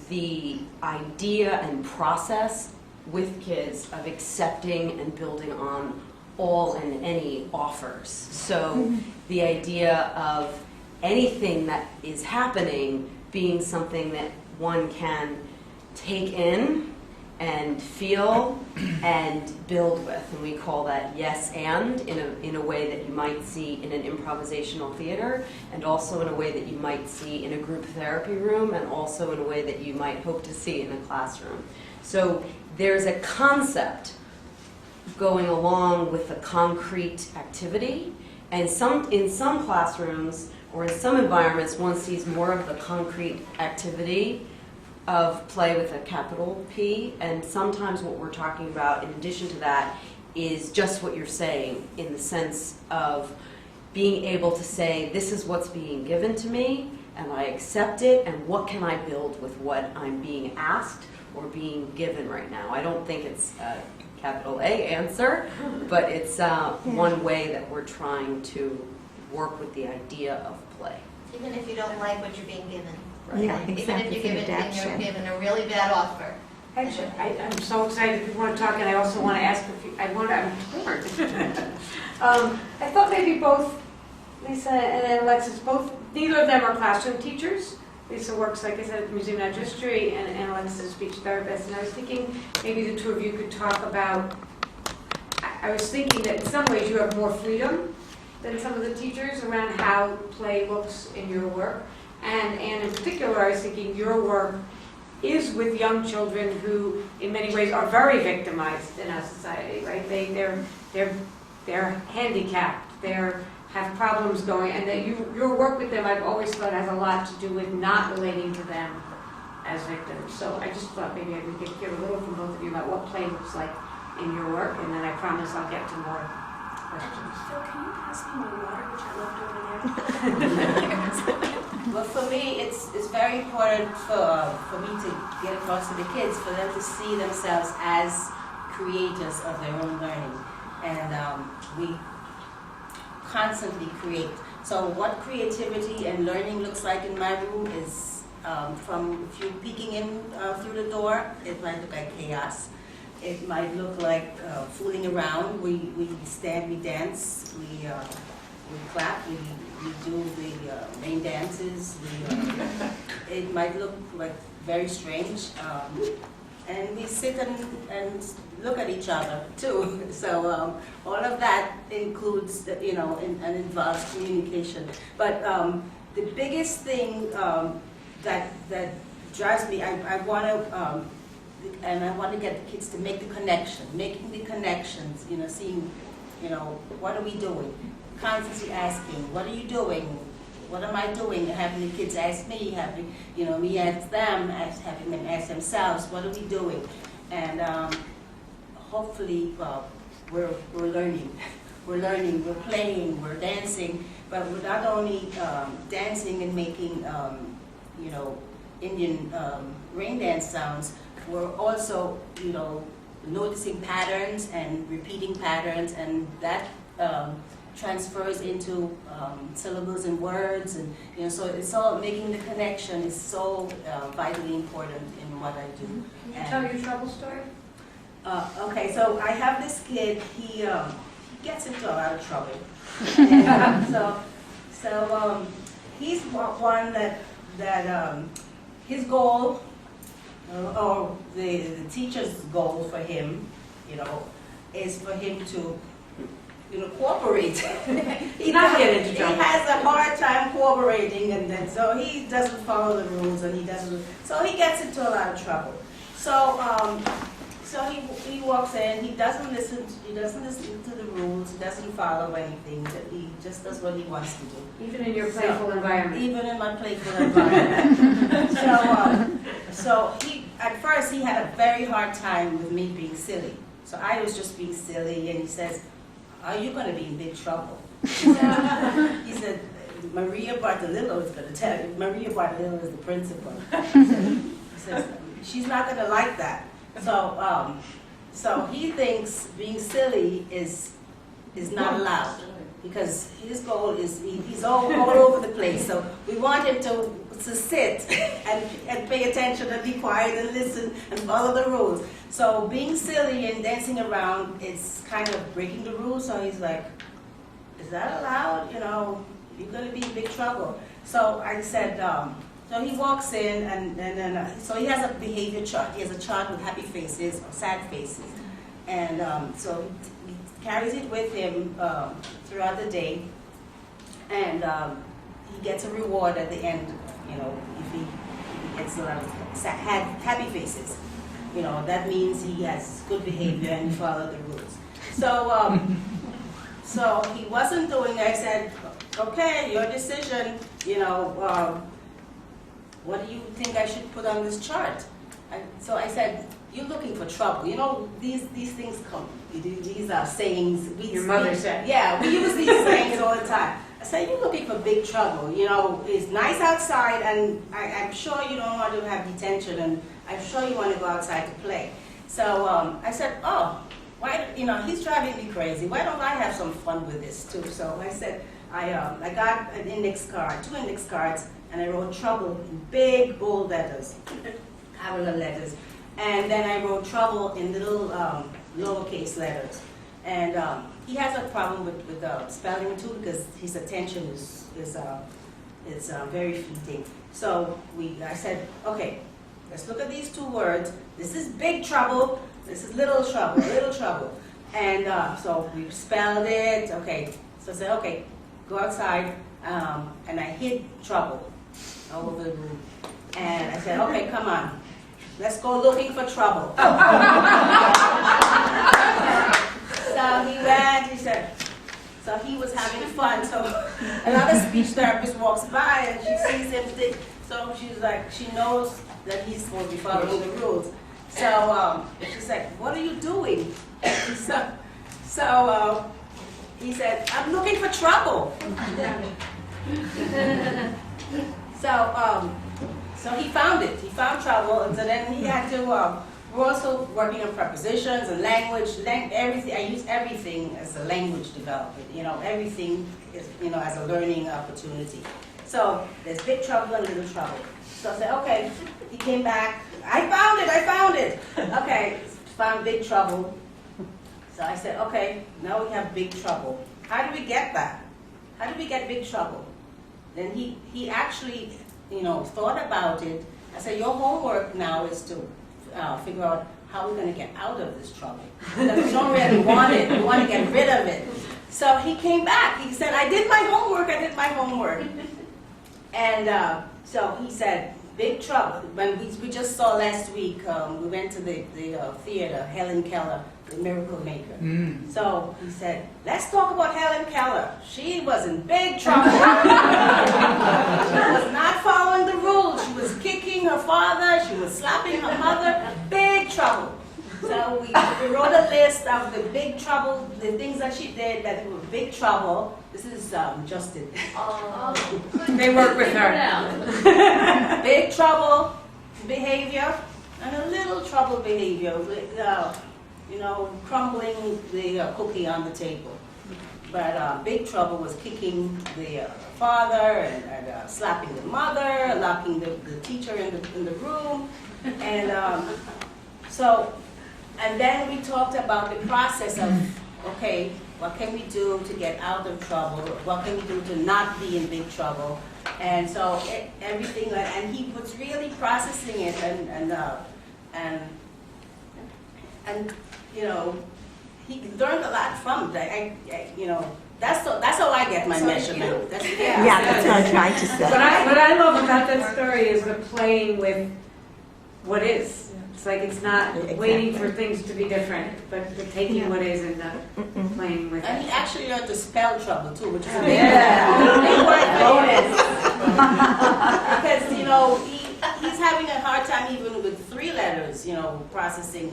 the idea and process with kids of accepting and building on all and any offers. So the idea of anything that is happening being something that one can take in and feel and build with, and we call that yes and, in a way that you might see in an improvisational theater, and also in a way that you might see in a group therapy room, and also in a way that you might hope to see in a classroom. So there's a concept going along with the concrete activity, and in some classrooms or in some environments one sees more of the concrete activity of play with a capital P, and sometimes what we're talking about in addition to that is just what you're saying, in the sense of being able to say, this is what's being given to me and I accept it, and what can I build with what I'm being asked or being given right now. I don't think it's a capital A answer, but it's one way that we're trying to work with the idea of play. Even if you don't like what you're being given. Right. Yeah, Even exactly. if you're given a really bad offer. Actually, I'm so excited we want to talk, and I also want to ask if you, I'm torn. I thought maybe both Lisa and Alexis, neither of them are classroom teachers. Lisa works, like I said, at the Museum of Natural History, and Alexis is a speech therapist. And I was thinking maybe the two of you could talk about, I was thinking that in some ways you have more freedom than some of the teachers around how play looks in your work. And in particular, I was thinking your work is with young children who, in many ways, are very victimized in our society, right? They're handicapped, they have problems going, and that your work with them, I've always thought, has a lot to do with not relating to them as victims. So I just thought maybe we could hear a little from both of you about what play looks like in your work, and then I promise I'll get to more questions. Phil, can you pass me my water, which I left over there? Well, for me, it's very important for me to get across to the kids, for them to see themselves as creators of their own learning. And we constantly create. So what creativity and learning looks like in my room is from if you're peeking in through the door, it might look like chaos. It might look like fooling around. We stand, we dance, we clap, we do the rain dances. It might look like very strange, and we sit and look at each other too. So all of that includes, and involves communication. But the biggest thing that drives me, I want to. And I want to get the kids to make the connection, making the connections, seeing, what are we doing? Constantly asking, what are you doing? What am I doing? Having the kids ask me, having, me ask them, having them ask themselves, what are we doing? And hopefully, we're learning. We're learning, we're playing, we're dancing, but we're not only dancing and making, Indian rain dance sounds. We're also, noticing patterns and repeating patterns, and that transfers into syllables and words, and so it's all making the connection is so vitally important in what I do. Can you tell your trouble story? Okay, so I have this kid. He gets into a lot of trouble, and so he's one that his goal. Or the teacher's goal for him, is for him to, cooperate. He has a hard time cooperating, and then so he doesn't follow the rules, and so he gets into a lot of trouble. So he walks in. He doesn't listen to the rules. He doesn't follow anything. He just does what he wants to do. Even in your playful environment. Even in my playful environment. So at first he had a very hard time with me being silly. So I was just being silly, and he says, "Are you going to be in big trouble?" He said, "Maria Bartolillo is going to tell you. Maria Bartolillo is the principal." He says, "She's not going to like that." So he thinks being silly is not allowed, because his goal is he's all over the place. So we want him to sit and pay attention and be quiet and listen and follow the rules. So being silly and dancing around is kind of breaking the rules. So he's like, "Is that allowed? You're going to be in big trouble." So I said, so he walks in, and then so he has a behavior chart. He has a chart with happy faces or sad faces, and so he carries it with him throughout the day, and he gets a reward at the end. If he gets a lot of happy faces, that means he has good behavior and he followed the rules. So he wasn't doing it. I said, "Okay, your decision. What do you think I should put on this chart?" So I said, "You're looking for trouble. These things come. These are sayings." Your mother said. Yeah, we use these sayings all the time. I said, "You're looking for big trouble. It's nice outside, and I'm sure you don't want to have detention, and I'm sure you want to go outside to play." So I said, "Oh, why? He's driving me crazy. Why don't I have some fun with this too?" So I said, I got an index card, 2 index cards, and I wrote trouble in big, bold letters, capital letters. And then I wrote trouble in little lowercase letters. And he has a problem with spelling too, because his attention is very fleeting. So I said, "Okay, let's look at these 2 words. This is big trouble. This is little trouble. And so we spelled it. Okay. So I said, "Okay, go outside." And I hid trouble all over the room. And I said, "Okay, come on. Let's go looking for trouble." So he went, so he was having fun. So another speech therapist walks by and she sees him, so she's like, she knows that he's supposed to be following the rules. So she's like, "What are you doing?" So he said, "I'm looking for trouble." So he found it. He found trouble, and so then he had to. We're also working on prepositions and language, everything. I use everything as a language development. Everything is, as a learning opportunity. So there's big trouble and little trouble. So I said, "Okay." He came back. I found it. Okay, found big trouble. So I said, "Okay, now we have big trouble. How do we get that?" how did we get big trouble? Then he actually, thought about it. I said, your homework now is to figure out how we're going to get out of this trouble. Because we don't really want it. We want to get rid of it. So he came back. He said, I did my homework. And so he said, big trouble. When we just saw last week, we went to the theater, Helen Keller, the Miracle Maker. So he said, let's talk about Helen Keller. She was in big trouble. She was not following the rules. She was kicking her father. She was slapping her mother. Big trouble. So we wrote a list of the big trouble, the things that she did that were big trouble. This is Justin. They work with her. Big trouble behavior and a little trouble behavior, crumbling the cookie on the table. But big trouble was kicking the father and slapping the mother, locking the teacher in the room. And and then we talked about the process of, okay, what can we do to get out of trouble? What can we do to not be in big trouble? And so everything, and he was really processing it, and he learned a lot from it. That's how I get my measurement. That's That's what I'm trying to say. What I love about that story is the playing with what is. It's like it's not waiting for things to be different, but the taking what is and playing with it. And he actually learned to spell trouble too, which is a big because he's having a hard time even with 3 letters, processing,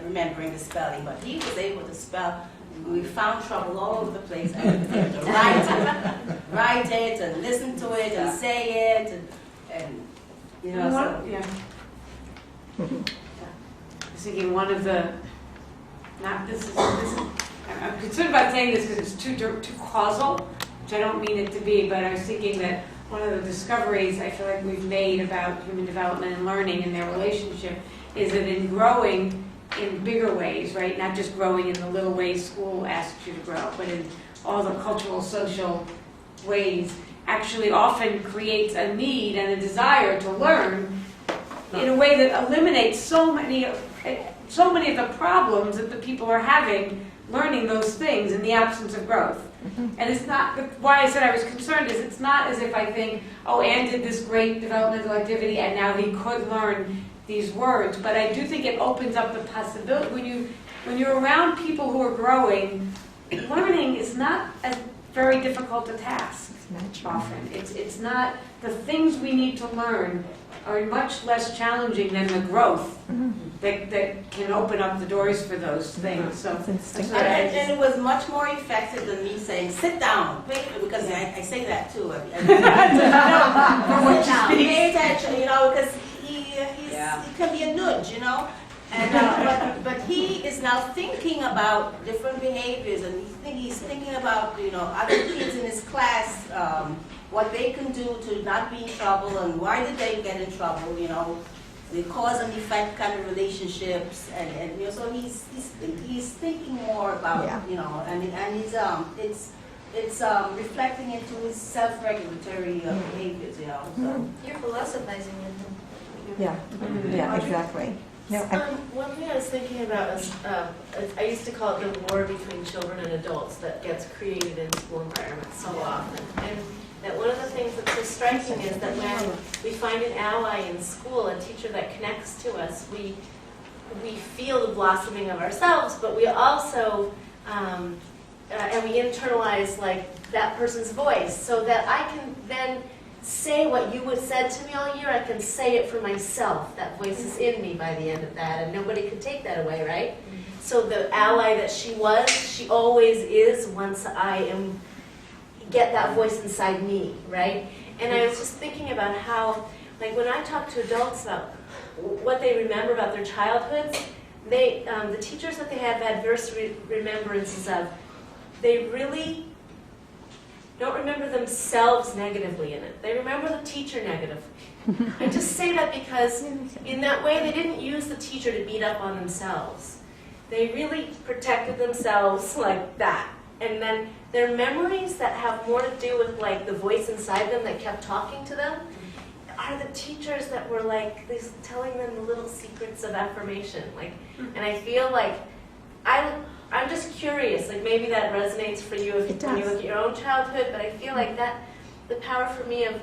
remembering the spelling. But he was able to spell. We found trouble all over the place. And we had to write it, and listen to it, and say it, and I was thinking one of the, I'm concerned about saying this because it's too causal, which I don't mean it to be, but I was thinking that one of the discoveries I feel like we've made about human development and learning and their relationship is that in growing in bigger ways, right, not just growing in the little ways school asks you to grow, but in all the cultural, social ways, actually often creates a need and a desire to learn in a way that eliminates so many of the problems that the people are having learning those things in the absence of growth. And it's not, why I said I was concerned is it's not as if I think, oh, Ann did this great developmental activity and now he could learn these words, but I do think it opens up the possibility, when you're around people who are growing, learning is not a very difficult a task often. It's not, the things we need to learn are much less challenging than the growth that can open up the doors for those things. So, and it was much more effective than me saying, sit down, because I say that too. Pay attention, because he can be a nudge, And but he is now thinking about different behaviors, and he's thinking about other kids in his class, what they can do to not be in trouble, and why did they get in trouble? The cause and effect kind of relationships, and so he's thinking more about and he's it's reflecting into his self-regulatory behaviors, So. You're philosophizing with them. Yeah, exactly. One thing I was thinking about is, I used to call it the war between children and adults that gets created in school environments so often. And that one of the things that's so striking is that when we find an ally in school, a teacher that connects to us, we feel the blossoming of ourselves, but we also, and we internalize that person's voice so that I can then say what you would said to me all year, I can say it for myself. That voice is in me by the end of that, and nobody could take that away, right? So the ally that she was, she always is once I get that voice inside me, right? And I was just thinking about how, when I talk to adults about what they remember about their childhoods, the teachers that they have adverse remembrances of, they really don't remember themselves negatively in it. They remember the teacher negatively. I just say that because in that way they didn't use the teacher to beat up on themselves. They really protected themselves like that. and then their memories that have more to do with like the voice inside them that kept talking to them are the teachers that were like this, telling them the little secrets of affirmation. Like, and I feel like I'm just curious. Like maybe that resonates for you if, when you look at your own childhood. But I feel like that the power for me of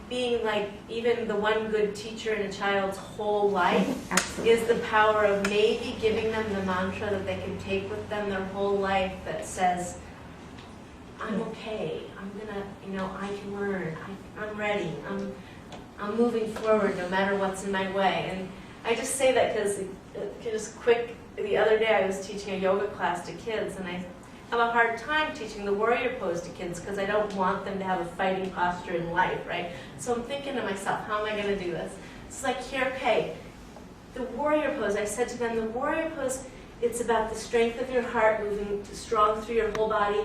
being like even the one good teacher in a child's whole life is the power of maybe giving them the mantra that they can take with them their whole life that says, I'm okay, I'm gonna, I can learn, I'm ready, I'm moving forward no matter what's in my way. And I just say that because, just quick, the other day I was teaching a yoga class to kids, and I have a hard time teaching the warrior pose to kids because I don't want them to have a fighting posture in life, right? So I'm thinking to myself, how am I going to do this? It's like, here, okay, the warrior pose, I said to them, the warrior pose, it's about the strength of your heart moving strong through your whole body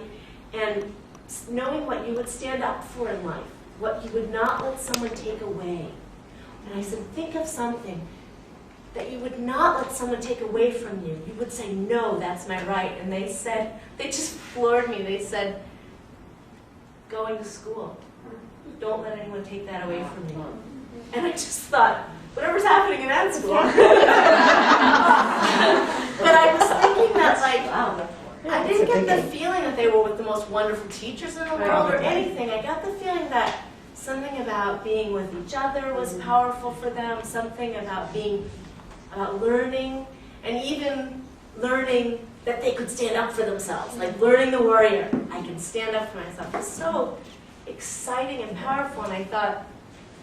and knowing what you would stand up for in life, what you would not let someone take away. And I said, think of something that you would not let someone take away from you. You would say, no, that's my right. And they said, they just floored me. They said, going to school. Don't let anyone take that away from you. And I just thought, whatever's happening in that school. But I was thinking that, like, I didn't get the feeling that they were with the most wonderful teachers in the world or anything. I got the feeling that something about being with each other was powerful for them, something about being learning, and even learning that they could stand up for themselves, like learning the warrior. I can stand up for myself. It's so exciting and powerful, and I thought,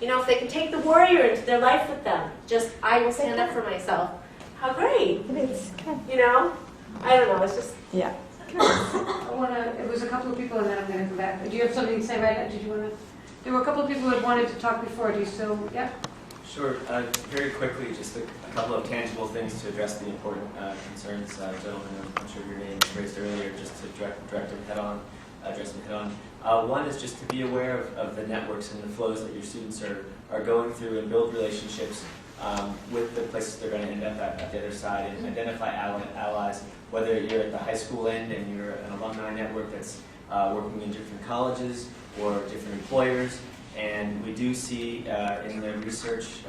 if they can take the warrior into their life with them, just, I will stand up for myself. How great. It is. I don't know, it's just... Yeah. It was a couple of people, and then I'm going to come back. Do you have something to say right now? Did you want to? There were a couple of people who had wanted to talk before. Do you still? Yeah. Sure. Very quickly, just a couple of tangible things to address the important concerns, gentlemen. I'm sure your name was raised earlier, just to direct them head on, address them head on. One is just to be aware of the networks and the flows that your students are going through and build relationships with the places they're going to end up at the other side, and identify allies, whether you're at the high school end and you're an alumni network that's working in different colleges or different employers. And we do see in the research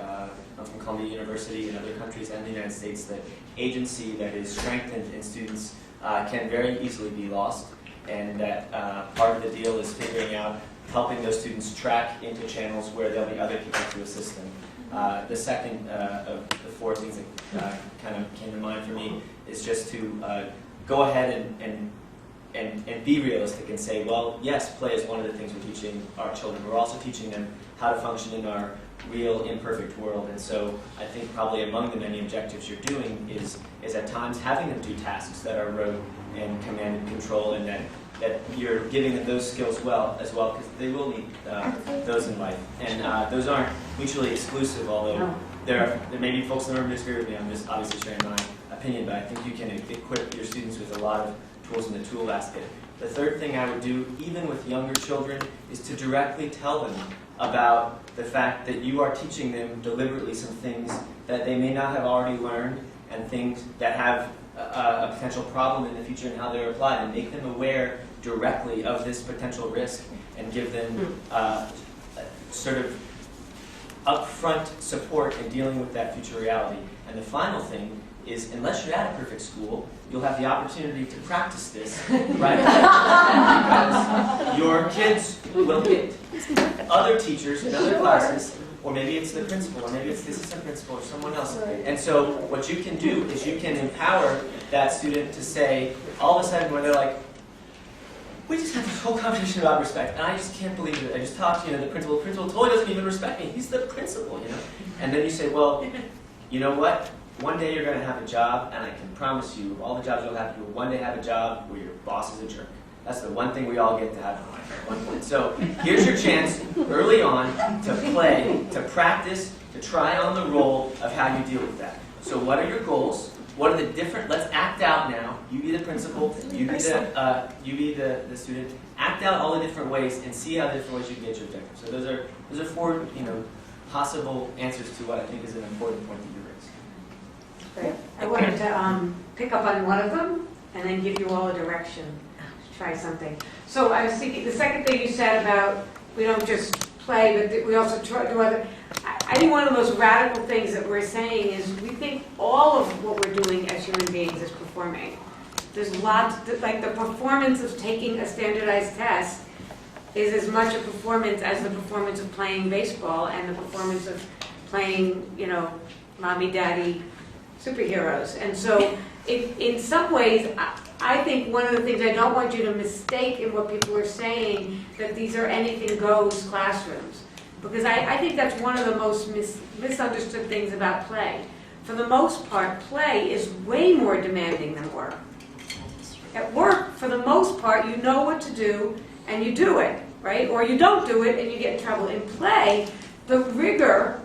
from Columbia University and other countries and the United States that agency that is strengthened in students can very easily be lost, and that part of the deal is figuring out, helping those students track into channels where there'll be other people to assist them. The second of the four things that kind of came to mind for me is just to go ahead and be realistic and say, well, yes, play is one of the things we're teaching our children. We're also teaching them how to function in our real, imperfect world. And so I think probably among the many objectives you're doing is at times having them do tasks that are rote and command and control, and that you're giving them those skills as well, because they will need those in life. And those aren't mutually exclusive, although there may be folks in the room who disagree with me. I'm just obviously sharing my opinion, but I think you can equip your students with a lot of tools in the tool basket. The third thing I would do, even with younger children, is to directly tell them about the fact that you are teaching them deliberately some things that they may not have already learned, and things that have a potential problem in the future and how they're applied, and make them aware directly of this potential risk, and give them sort of upfront support in dealing with that future reality. And the final thing is, unless you're at a perfect school, you'll have the opportunity to practice this right because your kids will get other teachers in other classes, or maybe it's the principal, or maybe it's the assistant principal, or someone else. And so what you can do is you can empower that student to say, all of a sudden when they're like, we just had this whole conversation about respect, and I just can't believe it. I just talked to the principal. The principal totally doesn't even respect me. He's the principal, And then you say, well, you know what? One day you're going to have a job, and I can promise you, all the jobs you'll have, you will one day have a job where your boss is a jerk. That's the one thing we all get to have in life at one point. So here's your chance early on to play, to practice, to try on the role of how you deal with that. So what are your goals? What are the different, let's act out now. You be the principal, you be the student. Act out all the different ways and see how the different ways you can get your objectives. So those are four possible answers to what I think is an important point that you raised. I wanted to pick up on one of them. and then give you all a direction to try something. So I was thinking, the second thing you said about we don't just play, but we also try to do other. I think one of those radical things that we're saying is we think all of what we're doing as human beings is performing. There's lots, like the performance of taking a standardized test is as much a performance as the performance of playing baseball and the performance of playing, you know, mommy, daddy, superheroes. And so in some ways, I think one of the things I don't want you to mistake in what people are saying, that these are anything goes classrooms. Because I think that's one of the most misunderstood things about play. For the most part, play is way more demanding than work. At work, for the most part, you know what to do and you do it, right? Or you don't do it and you get in trouble. In play, the rigor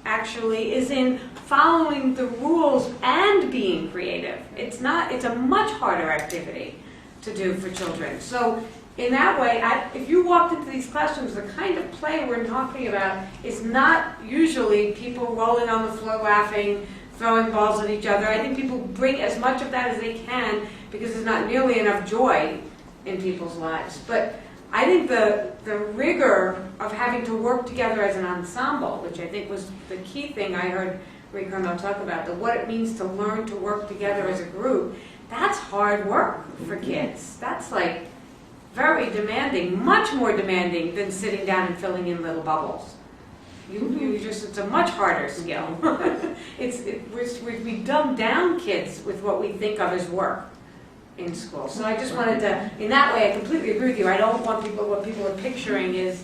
actually is in following the rules and being creative. It's a much harder activity to do for children. So in that way, if you walked into these classrooms, the kind of play we're talking about is not usually people rolling on the floor laughing, throwing balls at each other. I think people bring as much of that as they can because there's not nearly enough joy in people's lives. But I think the rigor of having to work together as an ensemble, which I think was the key thing I heard Ray Carmel talk about, what it means to learn to work together as a group, that's hard work for kids. That's like very demanding, much more demanding than sitting down and filling in little bubbles. It's a much harder skill. We dumb down kids with what we think of as work in school. So I just wanted to, in that way, I completely agree with you. I don't want what people are picturing is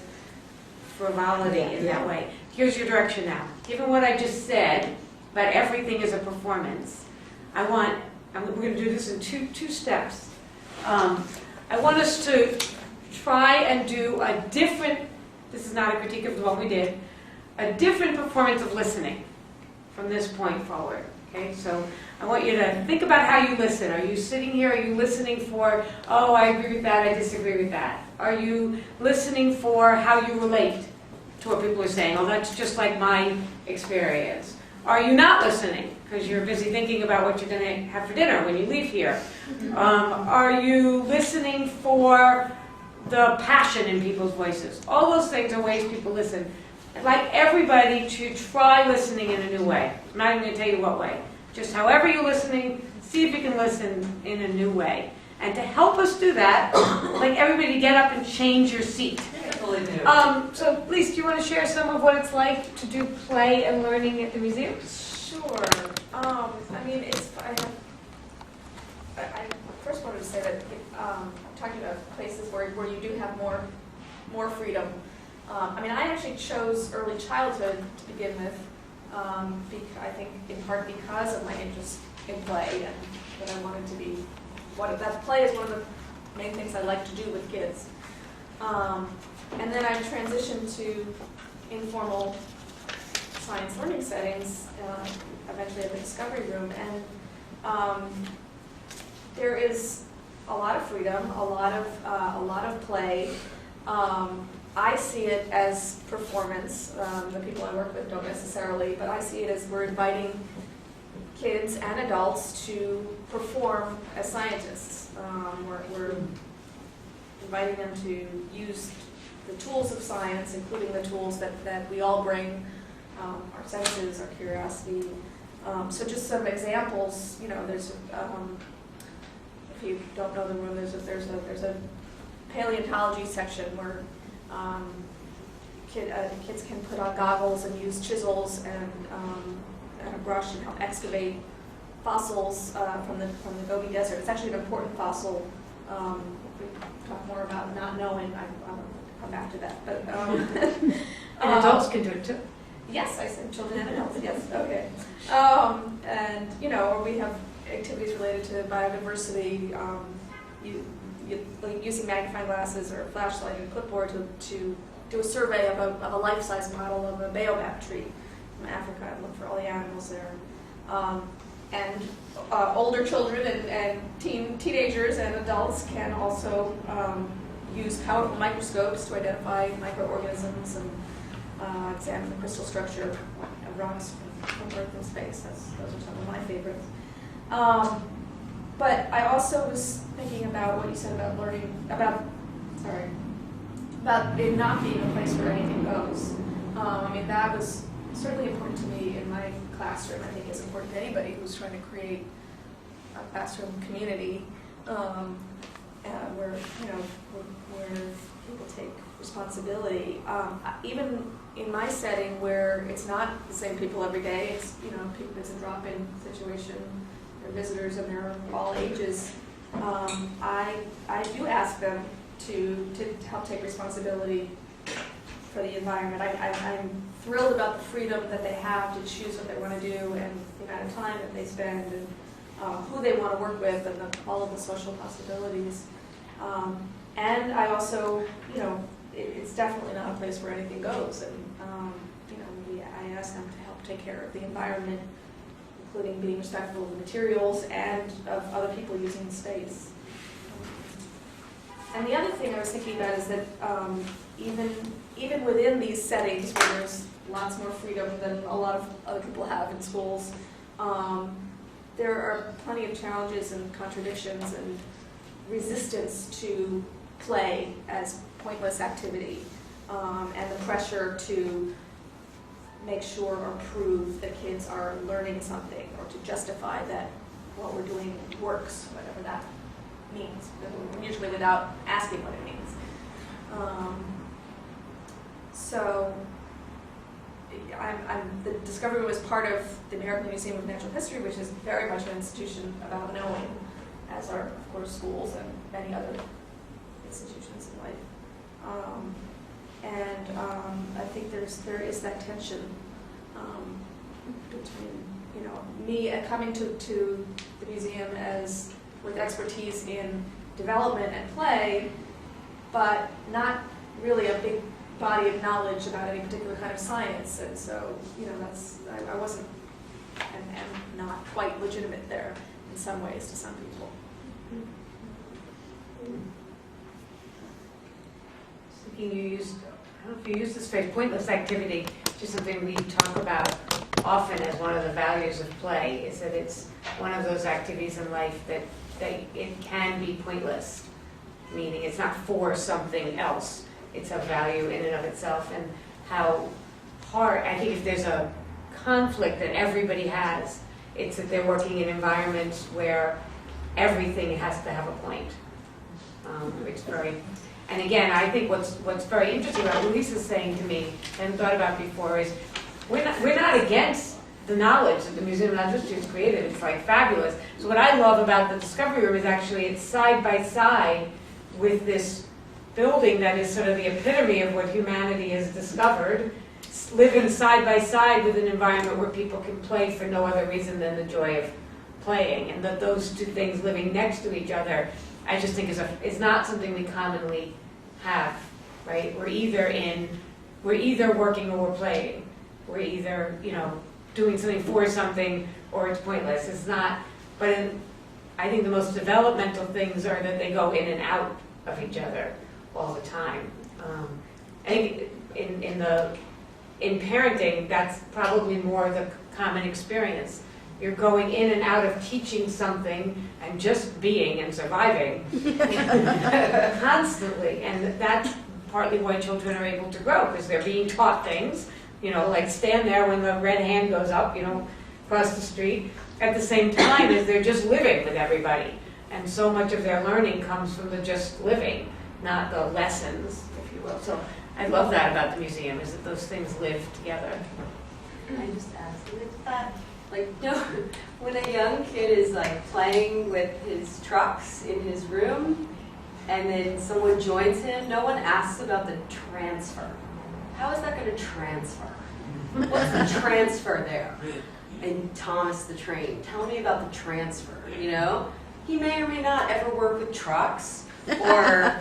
frivolity in that way. Here's your direction now. Given what I just said, that everything is a performance, we're going to do this in two steps. I want us to try and do a different, this is not a critique of the one we did, a different performance of listening from this point forward. Okay, so I want you to think about how you listen. Are you sitting here, are you listening for, oh, I agree with that, I disagree with that? Are you listening for how you relate to what people are saying? Oh, that's just like my experience. Are you not listening because you're busy thinking about what you're going to have for dinner when you leave here? Are you listening for the passion in people's voices? All those things are ways people listen. I'd like everybody to try listening in a new way. I'm not even going to tell you what way. Just however you're listening, see if you can listen in a new way. And to help us do that, I'd like everybody to get up and change your seat. So, Lise, do you want to share some of what it's like to do play and learning at the museum? Sure. I mean, I first wanted to say that talking about places where you do have more freedom. I mean, I actually chose early childhood to begin with, I think in part because of my interest in play and that I wanted to be, that play is one of the main things I like to do with kids. And then I transitioned to informal science learning settings, eventually at the Discovery Room, and there is a lot of freedom, a lot of play. I see it as performance. The people I work with don't necessarily, but I see it as we're inviting kids and adults to perform as scientists. We're inviting them to use the tools of science, including the tools that we all bring, our senses, our curiosity. So just some examples, there's, if you don't know the room, there's a paleontology section where kids can put on goggles and use chisels and a brush and help excavate fossils from the Gobi Desert. It's actually an important fossil. We talk more about not knowing. I'll come back to that. But and adults can do it too. Yes, I said children and adults. Yes, okay. And or we have activities related to biodiversity. Like using magnifying glasses or a flashlight and a clipboard to do a survey of a life-size model of a baobab tree from Africa and look for all the animals there. And older children and teenagers and adults can also use powerful microscopes to identify microorganisms and examine the crystal structure of rocks from Earth and space. Those are some of my favorites. But I also was thinking about what you said about learning, about it not being a place where anything goes. I mean, that was certainly important to me in my classroom. I think it's important to anybody who's trying to create a classroom community where, you know, where people take responsibility. Even in my setting where it's not the same people every day, it's, you know, it's a drop-in situation. They're visitors and they're all ages. I do ask them to help take responsibility for the environment. I'm thrilled about the freedom that they have to choose what they want to do and the amount of time that they spend and who they want to work with and all of the social possibilities. And I also, you know, it's definitely not a place where anything goes. And, you know, I ask them to help take care of the environment, including being respectful of the materials and of other people using the space. And the other thing I was thinking about is that even within these settings where there's lots more freedom than a lot of other people have in schools, there are plenty of challenges and contradictions and resistance to play as pointless activity, and the pressure to make sure or prove that kids are learning something or to justify that what we're doing works, whatever that means, usually without asking what it means. So the Discovery Room is part of the American Museum of Natural History, which is very much an institution about knowing, as are, of course, schools and many other institutions in life. I think there is that tension between, you know, me coming to the museum as with expertise in development and play, but not really a big body of knowledge about any particular kind of science. And so, you know, I wasn't and not quite legitimate there in some ways to some people. Thinking you used, I don't know if you use this phrase, pointless activity, which is something we talk about often as one of the values of play, is that it's one of those activities in life that it can be pointless, meaning it's not for something else. It's a value in and of itself, and how hard, I think if there's a conflict that everybody has, it's that they're working in environments where everything has to have a point. It's very, and again, I think what's very interesting about what Lisa's saying to me, and thought about before, is we're not against the knowledge that the Museum of Natural History has created. It's like fabulous. So what I love about the Discovery Room is actually it's side by side with this building that is sort of the epitome of what humanity has discovered, living side by side with an environment where people can play for no other reason than the joy of playing, and that those two things living next to each other, I just think is not something we commonly have, right? We're either working or we're playing. We're either, you know, doing something for something or it's pointless. It's not, but I think the most developmental things are that they go in and out of each other all the time. I think in parenting, that's probably more the common experience. You're going in and out of teaching something and just being and surviving constantly, and that's partly why children are able to grow, because they're being taught things, you know, like stand there when the red hand goes up, you know, across the street, at the same time as they're just living with everybody. And so much of their learning comes from the just living, not the lessons, if you will. So I love that about the museum, is that those things live together. Can I just ask with that? Like, you know, when a young kid is like playing with his trucks in his room, and then someone joins him, no one asks about the transfer. How is that going to transfer? What's the transfer there? And Thomas the Train, tell me about the transfer, you know? He may or may not ever work with trucks, or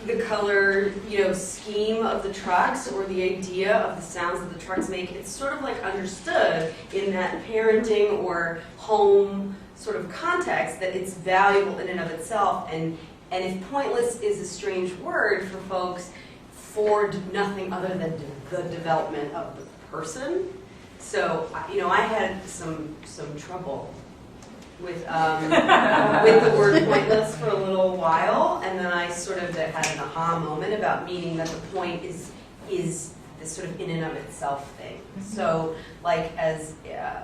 the color, you know, scheme of the trucks, or the idea of the sounds that the trucks make. It's sort of like understood in that parenting or home sort of context that it's valuable in and of itself. And if pointless is a strange word for folks, for nothing other than the development of the person. So, you know, I had some trouble with the word pointless for a little while, and then I sort of had an aha moment about meaning that the point is this sort of in and of itself thing. So, like as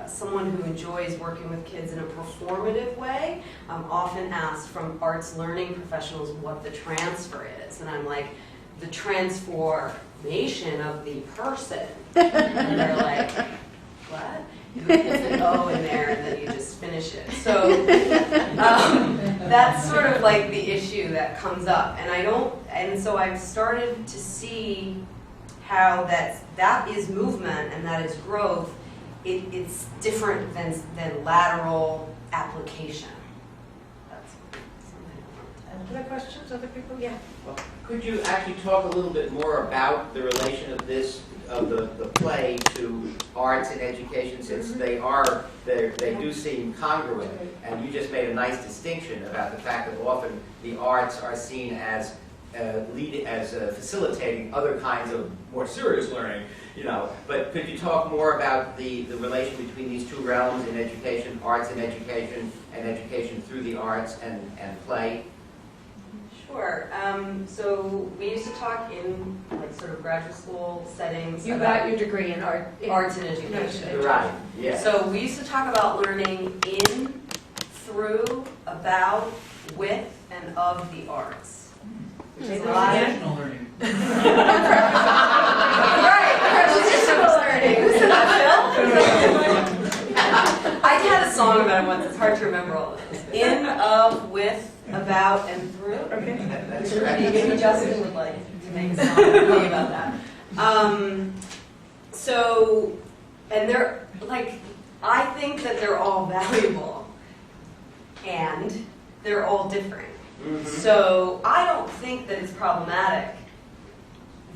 someone who enjoys working with kids in a performative way, I'm often asked from arts learning professionals what the transfer is, and I'm like, the transformation of the person. And they're like, what? You put an O in there and then you just finish it. So that's sort of like the issue that comes up. And so I've started to see how that is movement and that is growth. It's different than lateral application. That's something I want to Other questions, other people? Yeah. Well, could you actually talk a little bit more about the relation of the play to arts and education, since they do seem congruent, and you just made a nice distinction about the fact that often the arts are seen as facilitating other kinds of more serious learning, But could you talk more about the relation between these two realms in education, arts and education through the arts and play? Sure. So we used to talk in like sort of graduate school settings. You about got your degree in arts and education. Right. Yeah. So we used to talk about learning in, through, about, with, and of the arts. Which is a lot of learning. right. Prepositional learning. Who said that, Phil? I had a song about it once. It's hard to remember all of this. In, of, with, about, and through. Okay. That's right. Maybe Justin would like to make a song with me about that. So, and they're like, I think that they're all valuable, and they're all different. Mm-hmm. So I don't think that it's problematic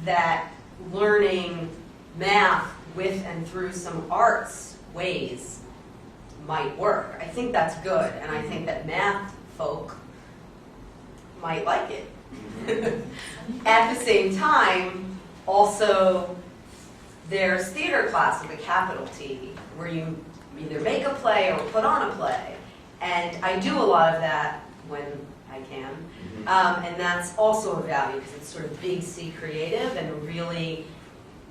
that learning math with and through some arts ways might work. I think that's good, and I think that math folk might like it. Mm-hmm. At the same time, also, there's theater class with a capital T, where you either make a play or put on a play. And I do a lot of that when I can. And that's also a value because it's sort of big C creative and really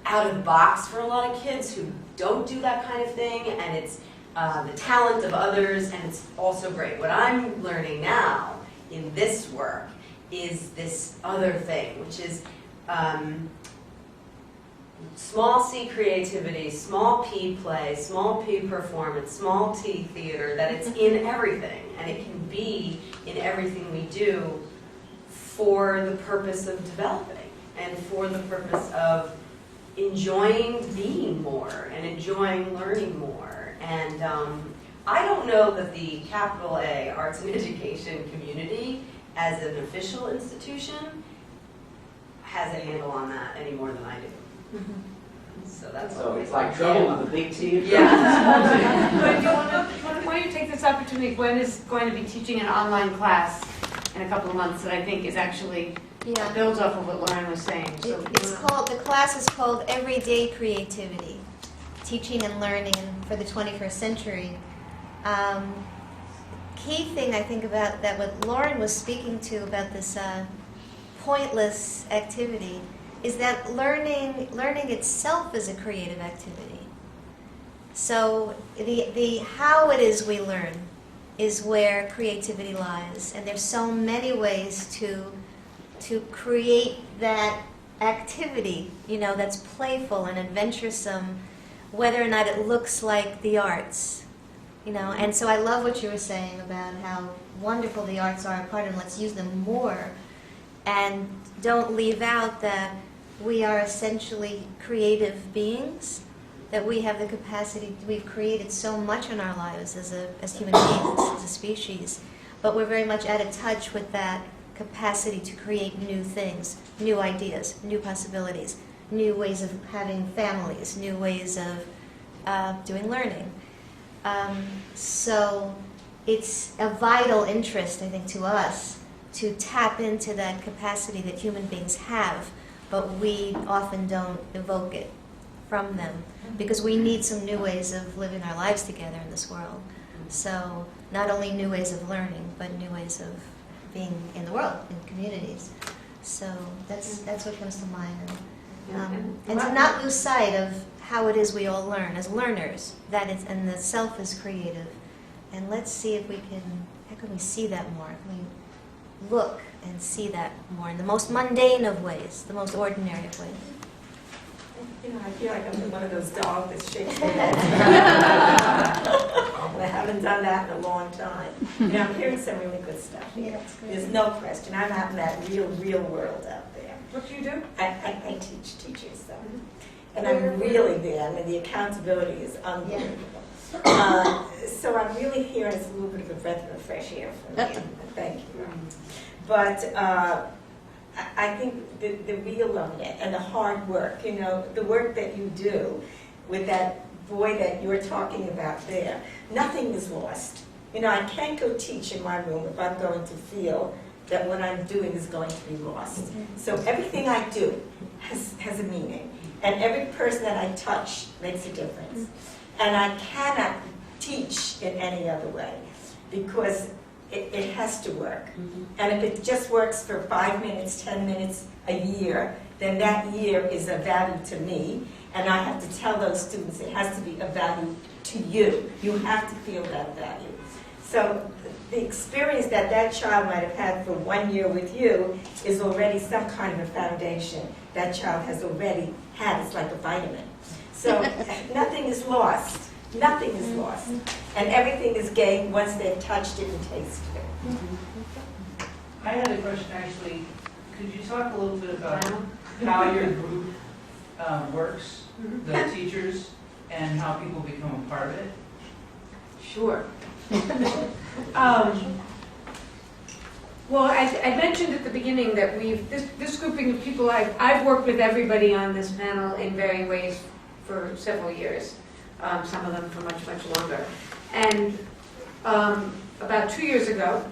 out of the box for a lot of kids who don't do that kind of thing. And it's the talent of others, and it's also great. What I'm learning now in this work is this other thing, which is small C creativity, small P play, small P performance, small T theater, that it's in everything, and it can be in everything we do for the purpose of developing and for the purpose of enjoying being more and enjoying learning more. And I don't know that the capital A arts and education community as an official institution has a handle on that any more than I do. So that's it's like trouble with a big T. Yeah. But why don't you take this opportunity? Gwen is going to be teaching an online class in a couple of months that I think is actually builds off of what Lauren was saying. So the class is called Everyday Creativity, Teaching and Learning for the 21st Century. Key thing I think about that what Lauren was speaking to about this pointless activity is that learning itself is a creative activity. So the how it is we learn is where creativity lies, and there's so many ways to create that activity, that's playful and adventuresome, whether or not it looks like the arts, And so I love what you were saying about how wonderful the arts are a part, and let's use them more, and don't leave out that we are essentially creative beings, that we have the capacity, we've created so much in our lives as human beings, as a species, but we're very much out of touch with that capacity to create new things, new ideas, new possibilities, new ways of having families, new ways of doing learning. So it's a vital interest, I think, to us to tap into that capacity that human beings have, but we often don't evoke it from them because we need some new ways of living our lives together in this world. So not only new ways of learning, but new ways of being in the world, in communities. So that's what comes to mind. And to not lose sight of how it is we all learn as learners, that it's, and the self is creative. And let's see if we can, how can we see that more? Can we look and see that more in the most mundane of ways, the most ordinary of ways? You know, I feel like I'm one of those dogs that shakes their head. I haven't done that in a long time. You know, I'm hearing some really good stuff here. There's no question. I'm out in that real world out there. What do you do? I teach teachers, so. And I'm really there. I mean, the accountability is unbelievable. So I'm really hearing it's a little bit of a breath of fresh air for me. Thank you. But I think the real learning and the hard work, you know, the work that you do with that boy that you're talking about there, nothing is lost. You know, I can't go teach in my room if I'm going to feel that what I'm doing is going to be lost. So everything I do has a meaning. And every person that I touch makes a difference. And I cannot teach in any other way because it has to work. And if it just works for 5 minutes, 10 minutes, a year, then that year is of value to me. And I have to tell those students it has to be of value to you. You have to feel that value. So the experience that that child might have had for 1 year with you is already some kind of a foundation that child has already had. It's like a vitamin. So nothing is lost. Nothing is lost. And everything is gained once they've touched it and tasted it. I had a question actually. Could you talk a little bit about how your group works, the teachers, and how people become a part of it? Sure. Well, I mentioned at the beginning that this grouping of people, I've worked with everybody on this panel in varying ways for several years, some of them for much, much longer. And about 2 years ago,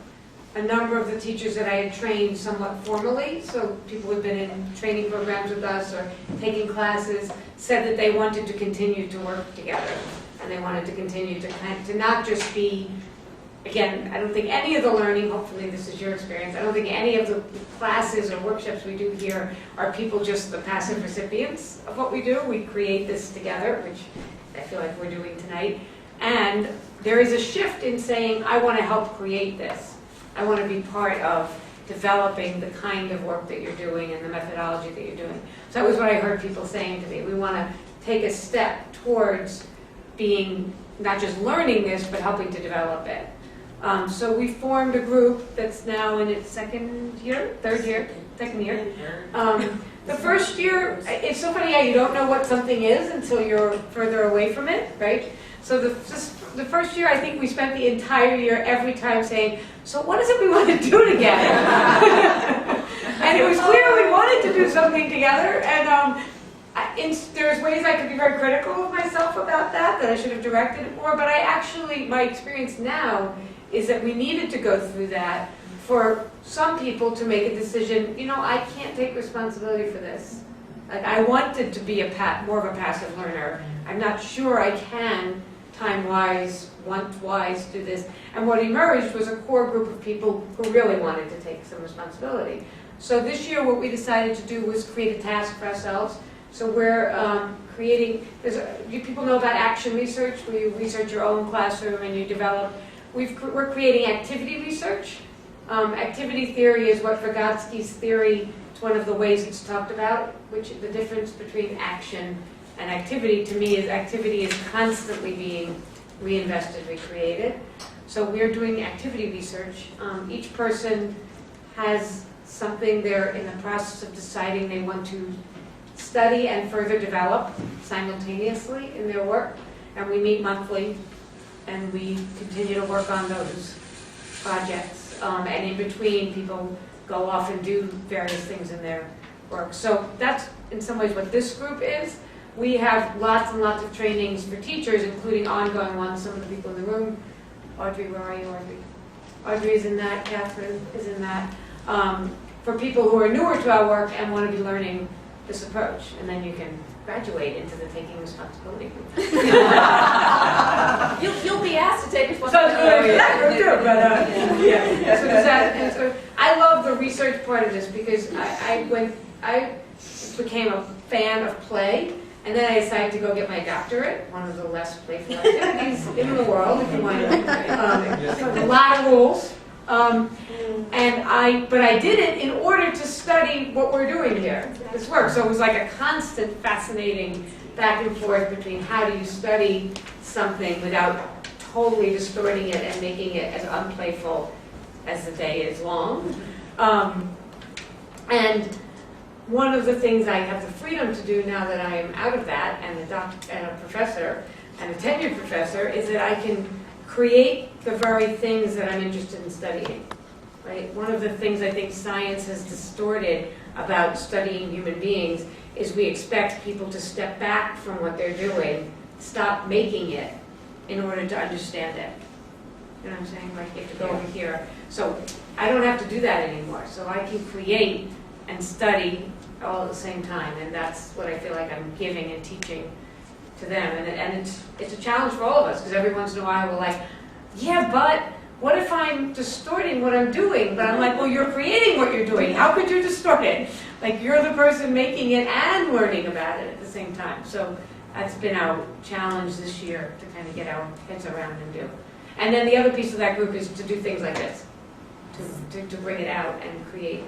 a number of the teachers that I had trained somewhat formally, so people who had been in training programs with us or taking classes, said that they wanted to continue to work together. And they wanted to continue to not just be, again, I don't think any of the learning, hopefully this is your experience, I don't think any of the classes or workshops we do here are people just the passive recipients of what we do. We create this together, which I feel like we're doing tonight. And there is a shift in saying, I want to help create this. I want to be part of developing the kind of work that you're doing and the methodology that you're doing. So that was what I heard people saying to me. We want to take a step towards being, not just learning this, but helping to develop it. So we formed a group that's now in its second year. The first year, it's so funny how you don't know what something is until you're further away from it, right? So the first year, I think we spent the entire year every time saying, so what is it we want to do together? And it was clear we wanted to do something together, and there's ways I could be very critical of myself about that I should have directed it more, but my experience now is that we needed to go through that for some people to make a decision, you know, I can't take responsibility for this. Like, I wanted to be more of a passive learner. I'm not sure I can, time-wise, want-wise, do this. And what emerged was a core group of people who really wanted to take some responsibility. So this year what we decided to do was create a task for ourselves. So we're creating, do people know about action research, where you research your own classroom and you develop? We're creating activity research. Activity theory is what Vygotsky's theory, it's one of the ways it's talked about, which the difference between action and activity to me is activity is constantly being reinvested, recreated. So we're doing activity research. Each person has something they're in the process of deciding they want to study and further develop simultaneously in their work. And we meet monthly and we continue to work on those projects. And in between, people go off and do various things in their work. So that's in some ways what this group is. We have lots and lots of trainings for teachers, including ongoing ones. Some of the people in the room, Audrey, where are you, Audrey? Audrey is in that, Catherine is in that. For people who are newer to our work and want to be learning this approach, and then you can graduate into the taking responsibility group. You'll be asked to take responsibility. I love the research part of this because I became a fan of play, and then I decided to go get my doctorate, one of the less playful activities in the world, if you want to. A lot of rules. But I did it in order to study what we're doing here, this work. So it was like a constant fascinating back and forth between how do you study something without totally distorting it and making it as unplayful as the day is long. And one of the things I have the freedom to do now that I am out of that and a professor and a tenured professor is that I can create the very things that I'm interested in studying. Right? One of the things I think science has distorted about studying human beings is we expect people to step back from what they're doing, stop making it in order to understand it. You know what I'm saying? Like you have to go over here. So I don't have to do that anymore. So I can create and study all at the same time, and that's what I feel like I'm giving and teaching to them. And it's a challenge for all of us, because every once in a while we're like, yeah, but what if I'm distorting what I'm doing? But I'm like, well, you're creating what you're doing. How could you distort it? Like, you're the person making it and learning about it at the same time. So that's been our challenge this year, to kind of get our heads around and do. And then the other piece of that group is to do things like this, to bring it out and create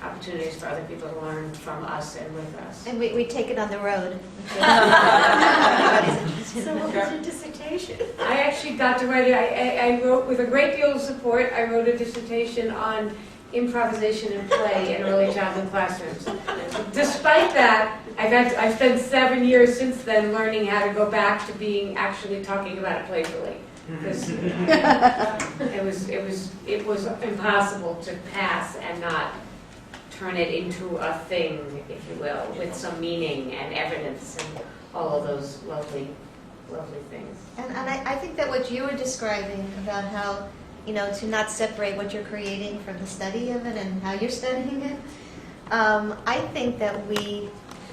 opportunities for other people to learn from us and with us. And we take it on the road. So what was your dissertation? I actually got to write it. I wrote, with a great deal of support, I wrote a dissertation on improvisation and play in early childhood classrooms. Despite that, I've spent 7 years since then learning how to go back to being actually talking about it playfully. Because it was impossible to pass and not turn it into a thing, if you will, with some meaning and evidence and all of those lovely, lovely things. And I think that what you were describing about how, to not separate what you're creating from the study of it and how you're studying it, I think that we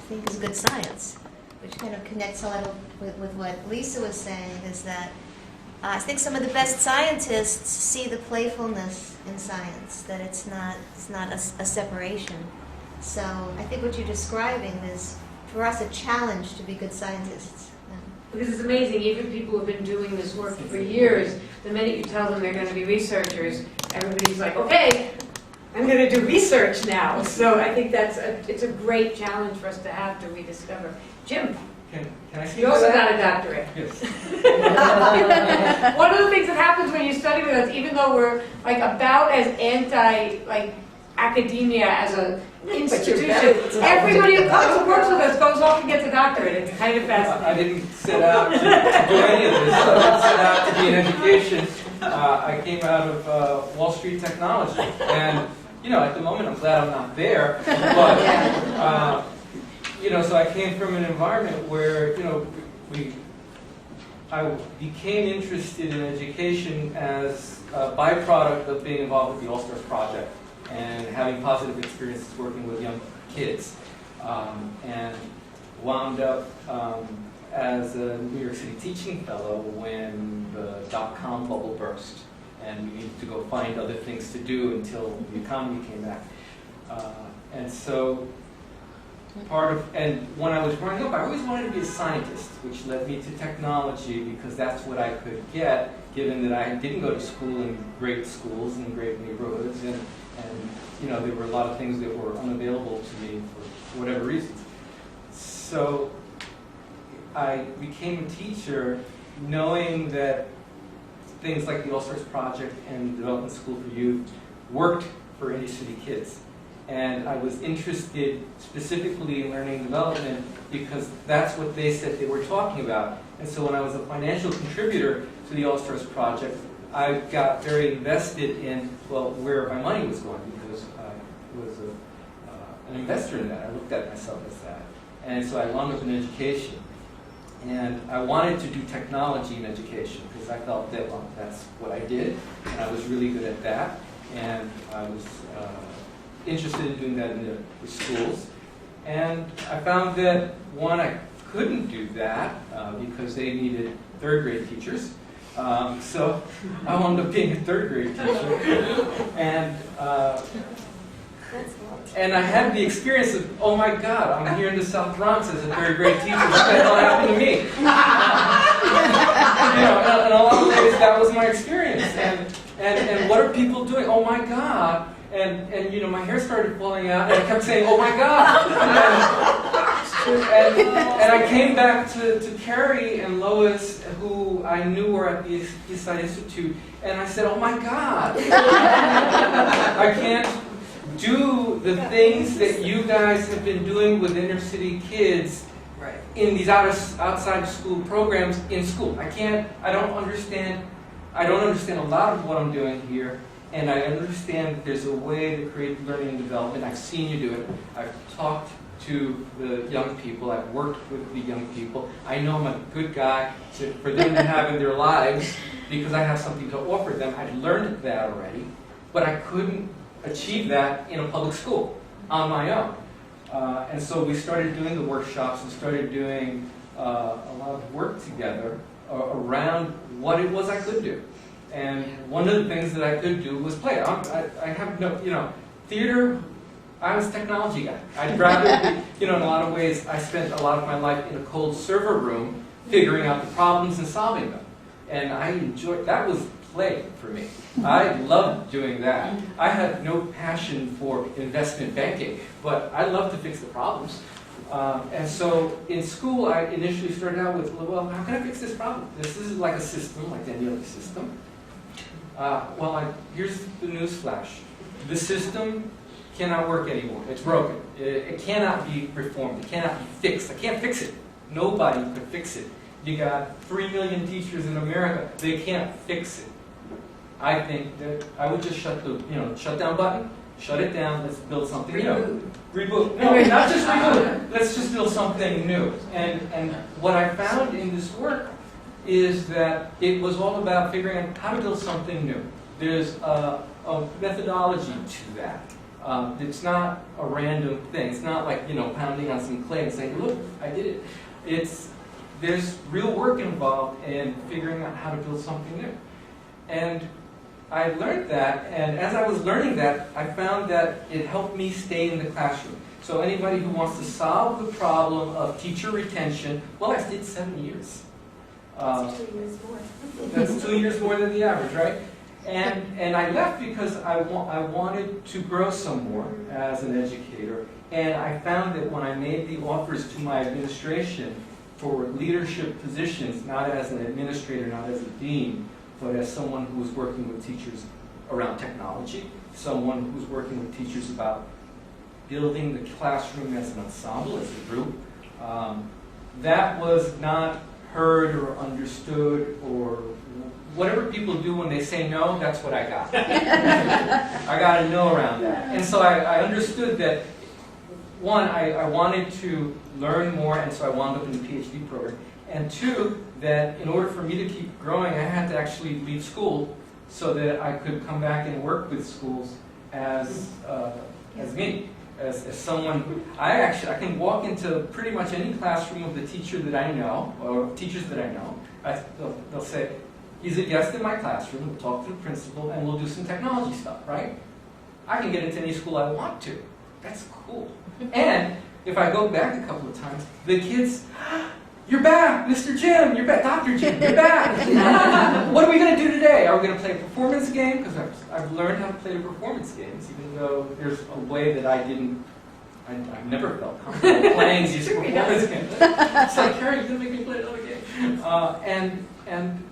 think is good science, which kind of connects a lot with what Lisa was saying, is that I think some of the best scientists see the playfulness in science, that it's not a separation. So I think what you're describing is, for us, a challenge to be good scientists. Because it's amazing, even people who have been doing this work for years, the minute you tell them they're going to be researchers, everybody's like, okay, I'm going to do research now. So I think it's a great challenge for us to have to rediscover. Jim, Can I speak you also to that? got a doctorate. Yes. One of the things that happens when you study with us, even though we're like about as anti-academia as an institution, everybody who comes and works with us goes off and gets a doctorate. It's kind of fascinating. I didn't set out to do any of this. I didn't set out to be in education. I came out of Wall Street technology. And, at the moment, I'm glad I'm not there. But, so I came from an environment where, I became interested in education as a byproduct of being involved with the All-Stars Project and having positive experiences working with young kids. And wound up as a New York City teaching fellow when the dot-com bubble burst. And we needed to go find other things to do until the economy came back. And so and when I was growing up, I always wanted to be a scientist, which led me to technology because that's what I could get, given that I didn't go to school in great schools and great neighborhoods, and there were a lot of things that were unavailable to me for whatever reasons. So I became a teacher knowing that things like the All-Stars Project and Development School for Youth worked for inner city kids. And I was interested specifically in learning development because that's what they said they were talking about. And so when I was a financial contributor to the All-Stars Project, I got very invested in, where my money was going, because I was an investor in that. I looked at myself as that. And so I wound up in education. And I wanted to do technology in education because I felt that that's what I did, and I was really good at that. And I was interested in doing that in the schools. And I found that, one, I couldn't do that because they needed third grade teachers. So I wound up being a third grade teacher. And I had the experience of, oh my God, I'm here in the South Bronx as a third grade teacher. What the hell happened to me? In a lot of ways, that was my experience. And what are people doing? Oh my God. And my hair started falling out, and I kept saying, oh my God. And I came back to Carrie and Lois, who I knew were at the Eastside Institute, and I said, oh my God. I can't do the things that you guys have been doing with inner city kids in these outside of school programs in school. I don't understand a lot of what I'm doing here, and I understand there's a way to create learning and development. I've seen you do it. I've talked to the young people. I've worked with the young people. I know I'm a good guy for them to have in their lives because I have something to offer them. I've learned that already, but I couldn't achieve that in a public school on my own. And so we started doing the workshops and started doing a lot of work together around what it was I could do. And one of the things that I could do was play. I have no, theater, I was a technology guy. I'd rather be, in a lot of ways, I spent a lot of my life in a cold server room figuring out the problems and solving them. And I enjoyed, that was play for me. I loved doing that. I had no passion for investment banking, but I loved to fix the problems. And so in school, I initially started out with, well, how can I fix this problem? This is like a system, like any other system. Here's the news flash. The system cannot work anymore. It's broken. It cannot be reformed. It cannot be fixed. I can't fix it. Nobody could fix it. You got 3 million teachers in America. They can't fix it. I think that I would just shut the shutdown button, shut it down, let's build something new. Reboot. No, not just reboot. Let's just build something new. And what I found in this work is that it was all about figuring out how to build something new. There's a methodology to that. It's not a random thing. It's not like, pounding on some clay and saying, look, I did it. There's real work involved in figuring out how to build something new. And I learned that, and as I was learning that, I found that it helped me stay in the classroom. So anybody who wants to solve the problem of teacher retention, well, I did 7 years. That's 2 years more. That's 2 years more than the average, right? And I left because I wanted to grow some more as an educator. And I found that when I made the offers to my administration for leadership positions, not as an administrator, not as a dean, but as someone who was working with teachers around technology, someone who's working with teachers about building the classroom as an ensemble, as a group, that was not heard or understood, or whatever people do when they say no, that's what I got. I got a no around that. And so I understood that, one, I wanted to learn more, and so I wound up in the PhD program. And two, that in order for me to keep growing, I had to actually leave school so that I could come back and work with schools as me, as someone. I can walk into pretty much any classroom of the teacher that I know, or teachers that I know. They'll say, he's a guest in my classroom, we'll talk to the principal, and we'll do some technology stuff, right? I can get into any school I want to. That's cool. And if I go back a couple of times, the kids, you're back, Mr. Jim, you're back, Dr. Jim, you're back. What are we going to do today? Are we going to play a performance game? Because I've learned how to play the performance games, even though there's a way that I never felt comfortable playing these performance games. It's like, Carrie, you're going to make me play another game. And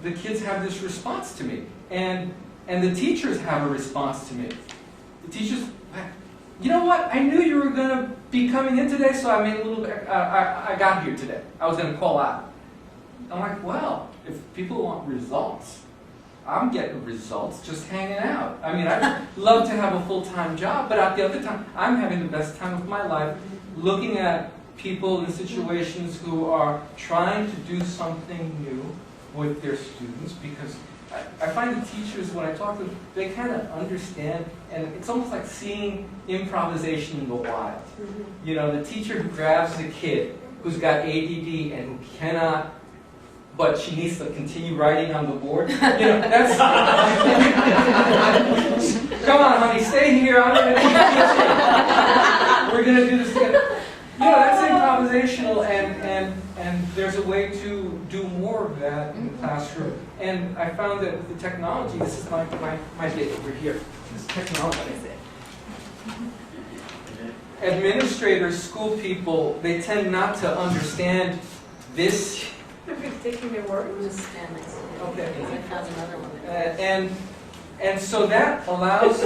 the kids have this response to me. And the teachers have a response to me. The teachers, you know what? I knew you were going to be coming in today, so I made a little bit. I got here today. I was going to call out. I'm like, well, if people want results, I'm getting results just hanging out. I mean, I'd love to have a full-time job, but at the other time, I'm having the best time of my life looking at people in situations who are trying to do something new with their students, because I find the teachers, when I talk to them, they kind of understand, and it's almost like seeing improvisation in the wild. You know, the teacher who grabs the kid who's got ADD and who cannot, but she needs to continue writing on the board. You know, that's... Come on, honey, stay here. I'm going to teach you. We're going to do this together. You know, that's improvisational, and there's a way to do more of that in the classroom. And I found that with the technology, this is my bit over here, this technology. Administrators, school people, they tend not to understand this. They're taking their work. Okay. I found another one. And so that allows...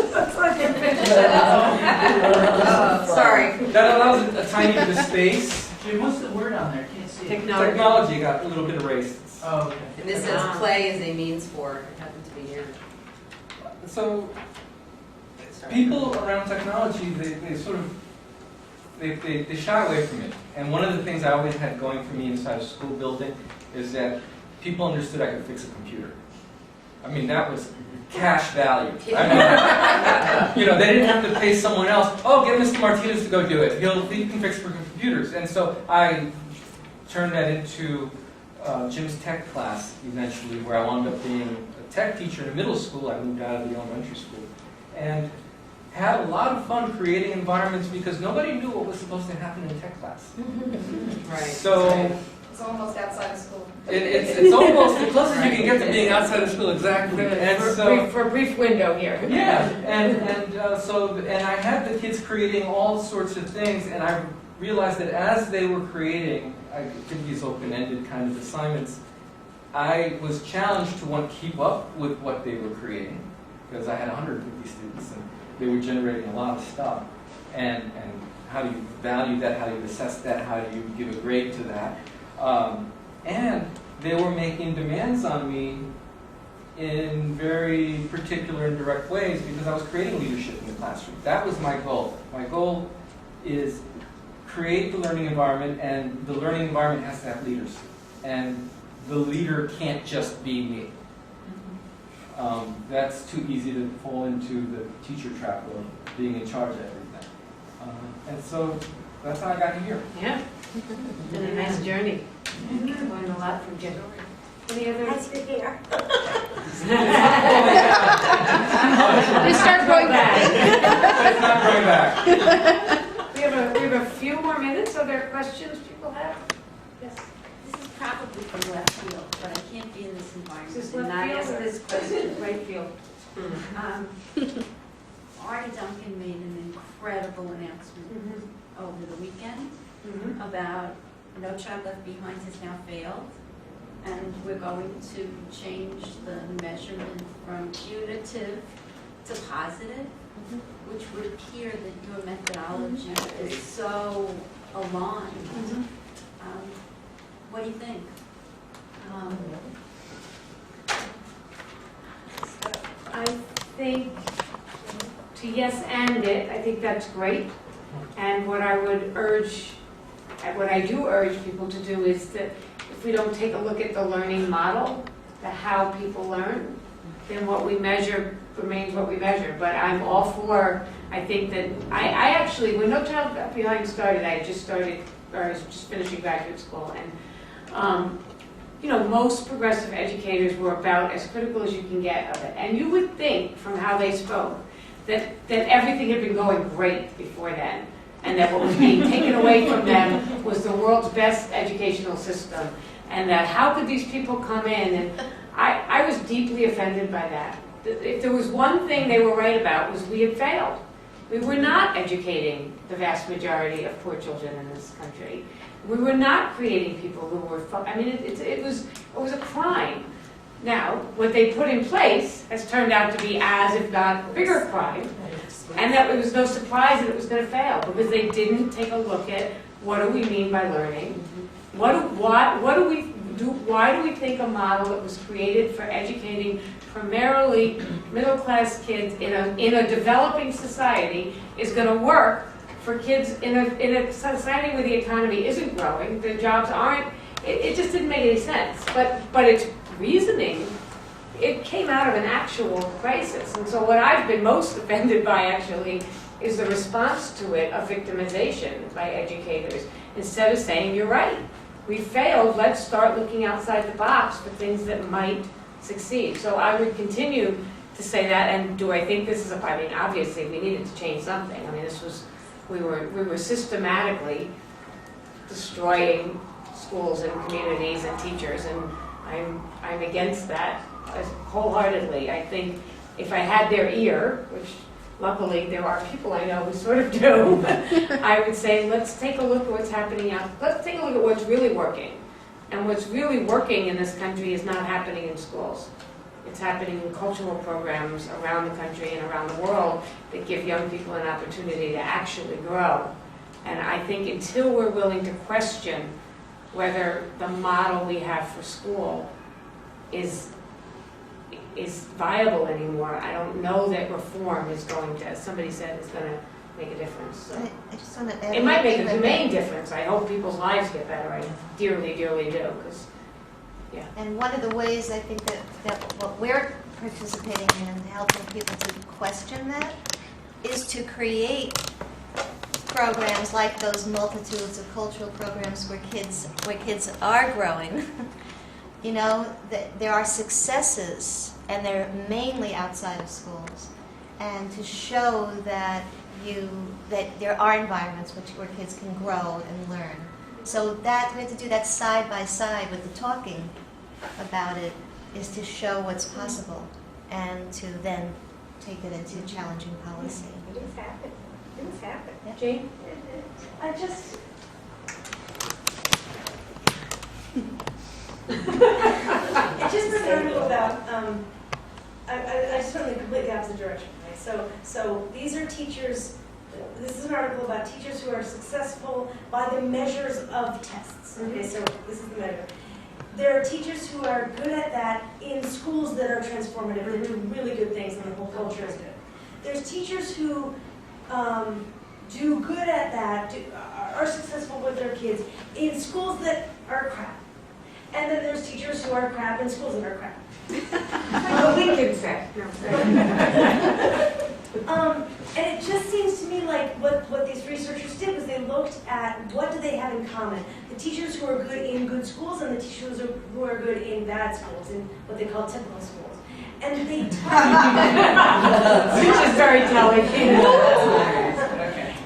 Sorry. That allows a tiny bit of space. Jim, what's the word on there? Can't see it. Technology got a little bit erased. Oh, okay. And this says play as a means for, it happened to be here. So people around technology, they sort of, they shy away from it. And one of the things I always had going for me inside a school building is that people understood I could fix a computer. I mean, that was cash value. I mean, you know, they didn't have to pay someone else. Oh, get Mr. Martinez to go do it. He can fix for computers. And so I turned that into Jim's tech class eventually, where I wound up being a tech teacher in a middle school. I moved out of the elementary school. And had a lot of fun creating environments because nobody knew what was supposed to happen in tech class. Right. So It's almost outside of school. it's almost the closest you can get to being outside of school, exactly. And so, For a brief window here. yeah, and I had the kids creating all sorts of things, and I realized that as they were creating, I did these open-ended kind of assignments, I was challenged to want to keep up with what they were creating, because I had 150 students, and they were generating a lot of stuff. And how do you value that? How do you assess that? How do you give a grade to that? And they were making demands on me in very particular and direct ways because I was creating leadership in the classroom. That was my goal. My goal is create the learning environment, and the learning environment has to have leaders. And the leader can't just be me. That's too easy to fall into the teacher trap of being in charge of everything. And so that's how I got here. Yeah. It's been a nice journey. Learned a lot from Jim. Any other? Nice to hear. They start going back. It's not going back. We have a few more minutes. Are there questions people have? Yes. This is probably from left field, but I can't be in this environment Is this and left not field ask or this question. Right field. Artie Duncan made an incredible announcement over the weekend about No Child Left Behind has now failed, and we're going to change the measurement from punitive to positive, which would appear that your methodology is so aligned. What do you think? I think to yes and it, I think that's great. And what I would urge, what I do urge people to do is that if we don't take a look at the learning model, the how people learn, then what we measure remains what we measure. But I'm all for, I think that, I actually, when No Child Left Behind started, I just started, or I was just finishing graduate school, and you know, most progressive educators were about as critical as you can get of it. And you would think, from how they spoke, that everything had been going great before then, and that what was being taken away from them was the world's best educational system, and that how could these people come in? And I was deeply offended by that. If there was one thing they were right about, was we had failed. We were not educating the vast majority of poor children in this country. We were not creating people who were, I mean, it was a crime. Now, what they put in place has turned out to be as, if not, a bigger crime, and that it was no surprise that it was going to fail, because they didn't take a look at what do we mean by learning, why do we think a model that was created for educating primarily middle-class kids in a developing society is going to work for kids in a society where the economy isn't growing, the jobs aren't, it just didn't make any sense. But its reasoning it came out of an actual crisis. And so what I've been most offended by actually is the response to it of victimization by educators. Instead of saying, you're right, we failed, let's start looking outside the box for things that might succeed. So I would continue to say that, and do I think this is I mean, obviously we needed to change something. I mean, we were systematically destroying schools and communities and teachers, and I'm against that wholeheartedly. I think if I had their ear, which luckily there are people I know who sort of do, I would say, let's take a look at what's happening out. Let's take a look at what's really working. And what's really working in this country is not happening in schools. It's happening in cultural programs around the country and around the world that give young people an opportunity to actually grow. And I think until we're willing to question whether the model we have for school is viable anymore, I don't know that reform is going to, as somebody said, is going to make a difference. So I just want to add it might make a one thing humane difference. I hope people's lives get better. I dearly, dearly do. Yeah. And one of the ways I think that what we're participating in and helping people to question that is to create programs like those multitudes of cultural programs where kids are growing. You know, there are successes, and they're mainly outside of schools, and to show that there are environments where kids can grow and learn. So that we have to do that side by side with the talking about it, is to show what's possible and to then take it into challenging policy. It is happening. It is happening. Yeah. Jane? I just read an article about, I just went in the completely opposite direction, right? So these are teachers, this is an article about teachers who are successful by the measures of tests. Okay, so this is the measure. There are teachers who are good at that in schools that are transformative, that do really good things and the whole culture is good. There's teachers who do good at that, are successful with their kids in schools that are crap. And then there's teachers who are crap in schools that are crap. Well, Lincoln said. And it just seems to me like what these researchers did was they looked at what do they have in common. The teachers who are good in good schools and the teachers who are good in bad schools, in what they call typical schools. And they Which is very telling.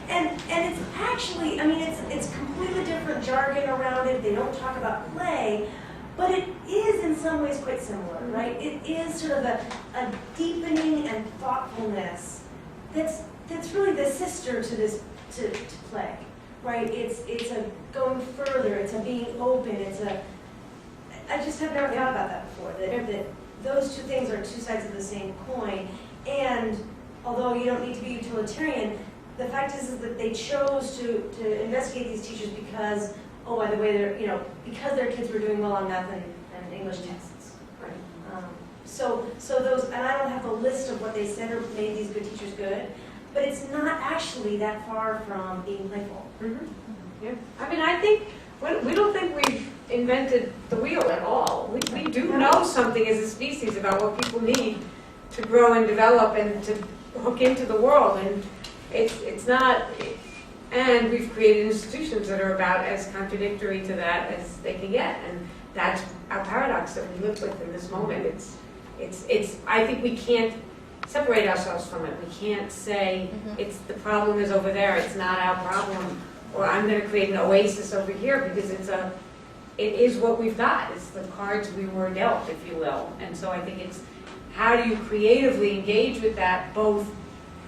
And it's actually, I mean, it's completely different jargon around it. They don't talk about play, but it is in some ways quite similar, right? It is sort of a deepening and thoughtfulness that's really the sister to this to play, right? It's a going further. It's a being open. I just have never thought about that before. That those two things are two sides of the same coin. And although you don't need to be utilitarian, the fact is that they chose to investigate these teachers because, oh, by the way, because their kids were doing well on math and English tests. Right. So those, and I don't have the list of what they said or made these good teachers good, but it's not actually that far from being playful. Mm-hmm. Yeah. I mean, I think we don't think we've invented the wheel at all. We do know something as a species about what people need to grow and develop and to hook into the world, and it's not. And we've created institutions that are about as contradictory to that as they can get, and that's our paradox that we live with in this moment. It's. I think we can't separate ourselves from it. We can't say it's the problem is over there. It's not our problem, or I'm going to create an oasis over here because it is what we've got. It's the cards we were dealt, if you will. And so I think it's how do you creatively engage with that, both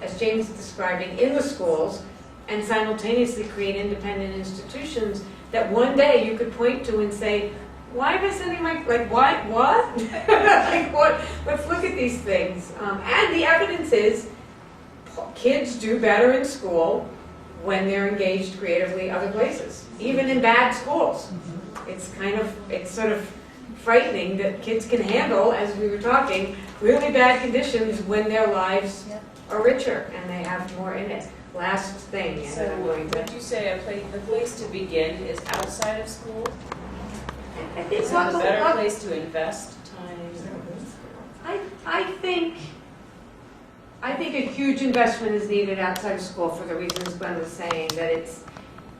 as James is describing in the schools, and simultaneously create independent institutions that one day you could point to and say, why am I sending what? Like what? Let's look at these things. And the evidence is kids do better in school when they're engaged creatively other places, even in bad schools. It's sort of frightening that kids can handle, as we were talking, really bad conditions when their lives are richer and they have more in it. Last thing, and then I'm going to... Would you say the place to begin is outside of school? I think Is it a better place to invest time? I think a huge investment is needed outside of school for the reasons Glenn was saying, that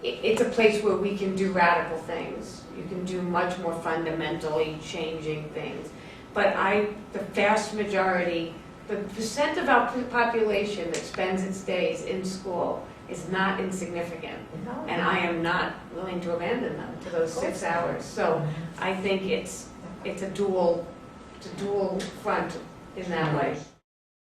it's a place where we can do radical things. You can do much more fundamentally changing things. But the vast majority, the percent of our population that spends its days in school is not insignificant. And I am not willing to abandon them to those 6 hours. So I think it's a dual front in that way.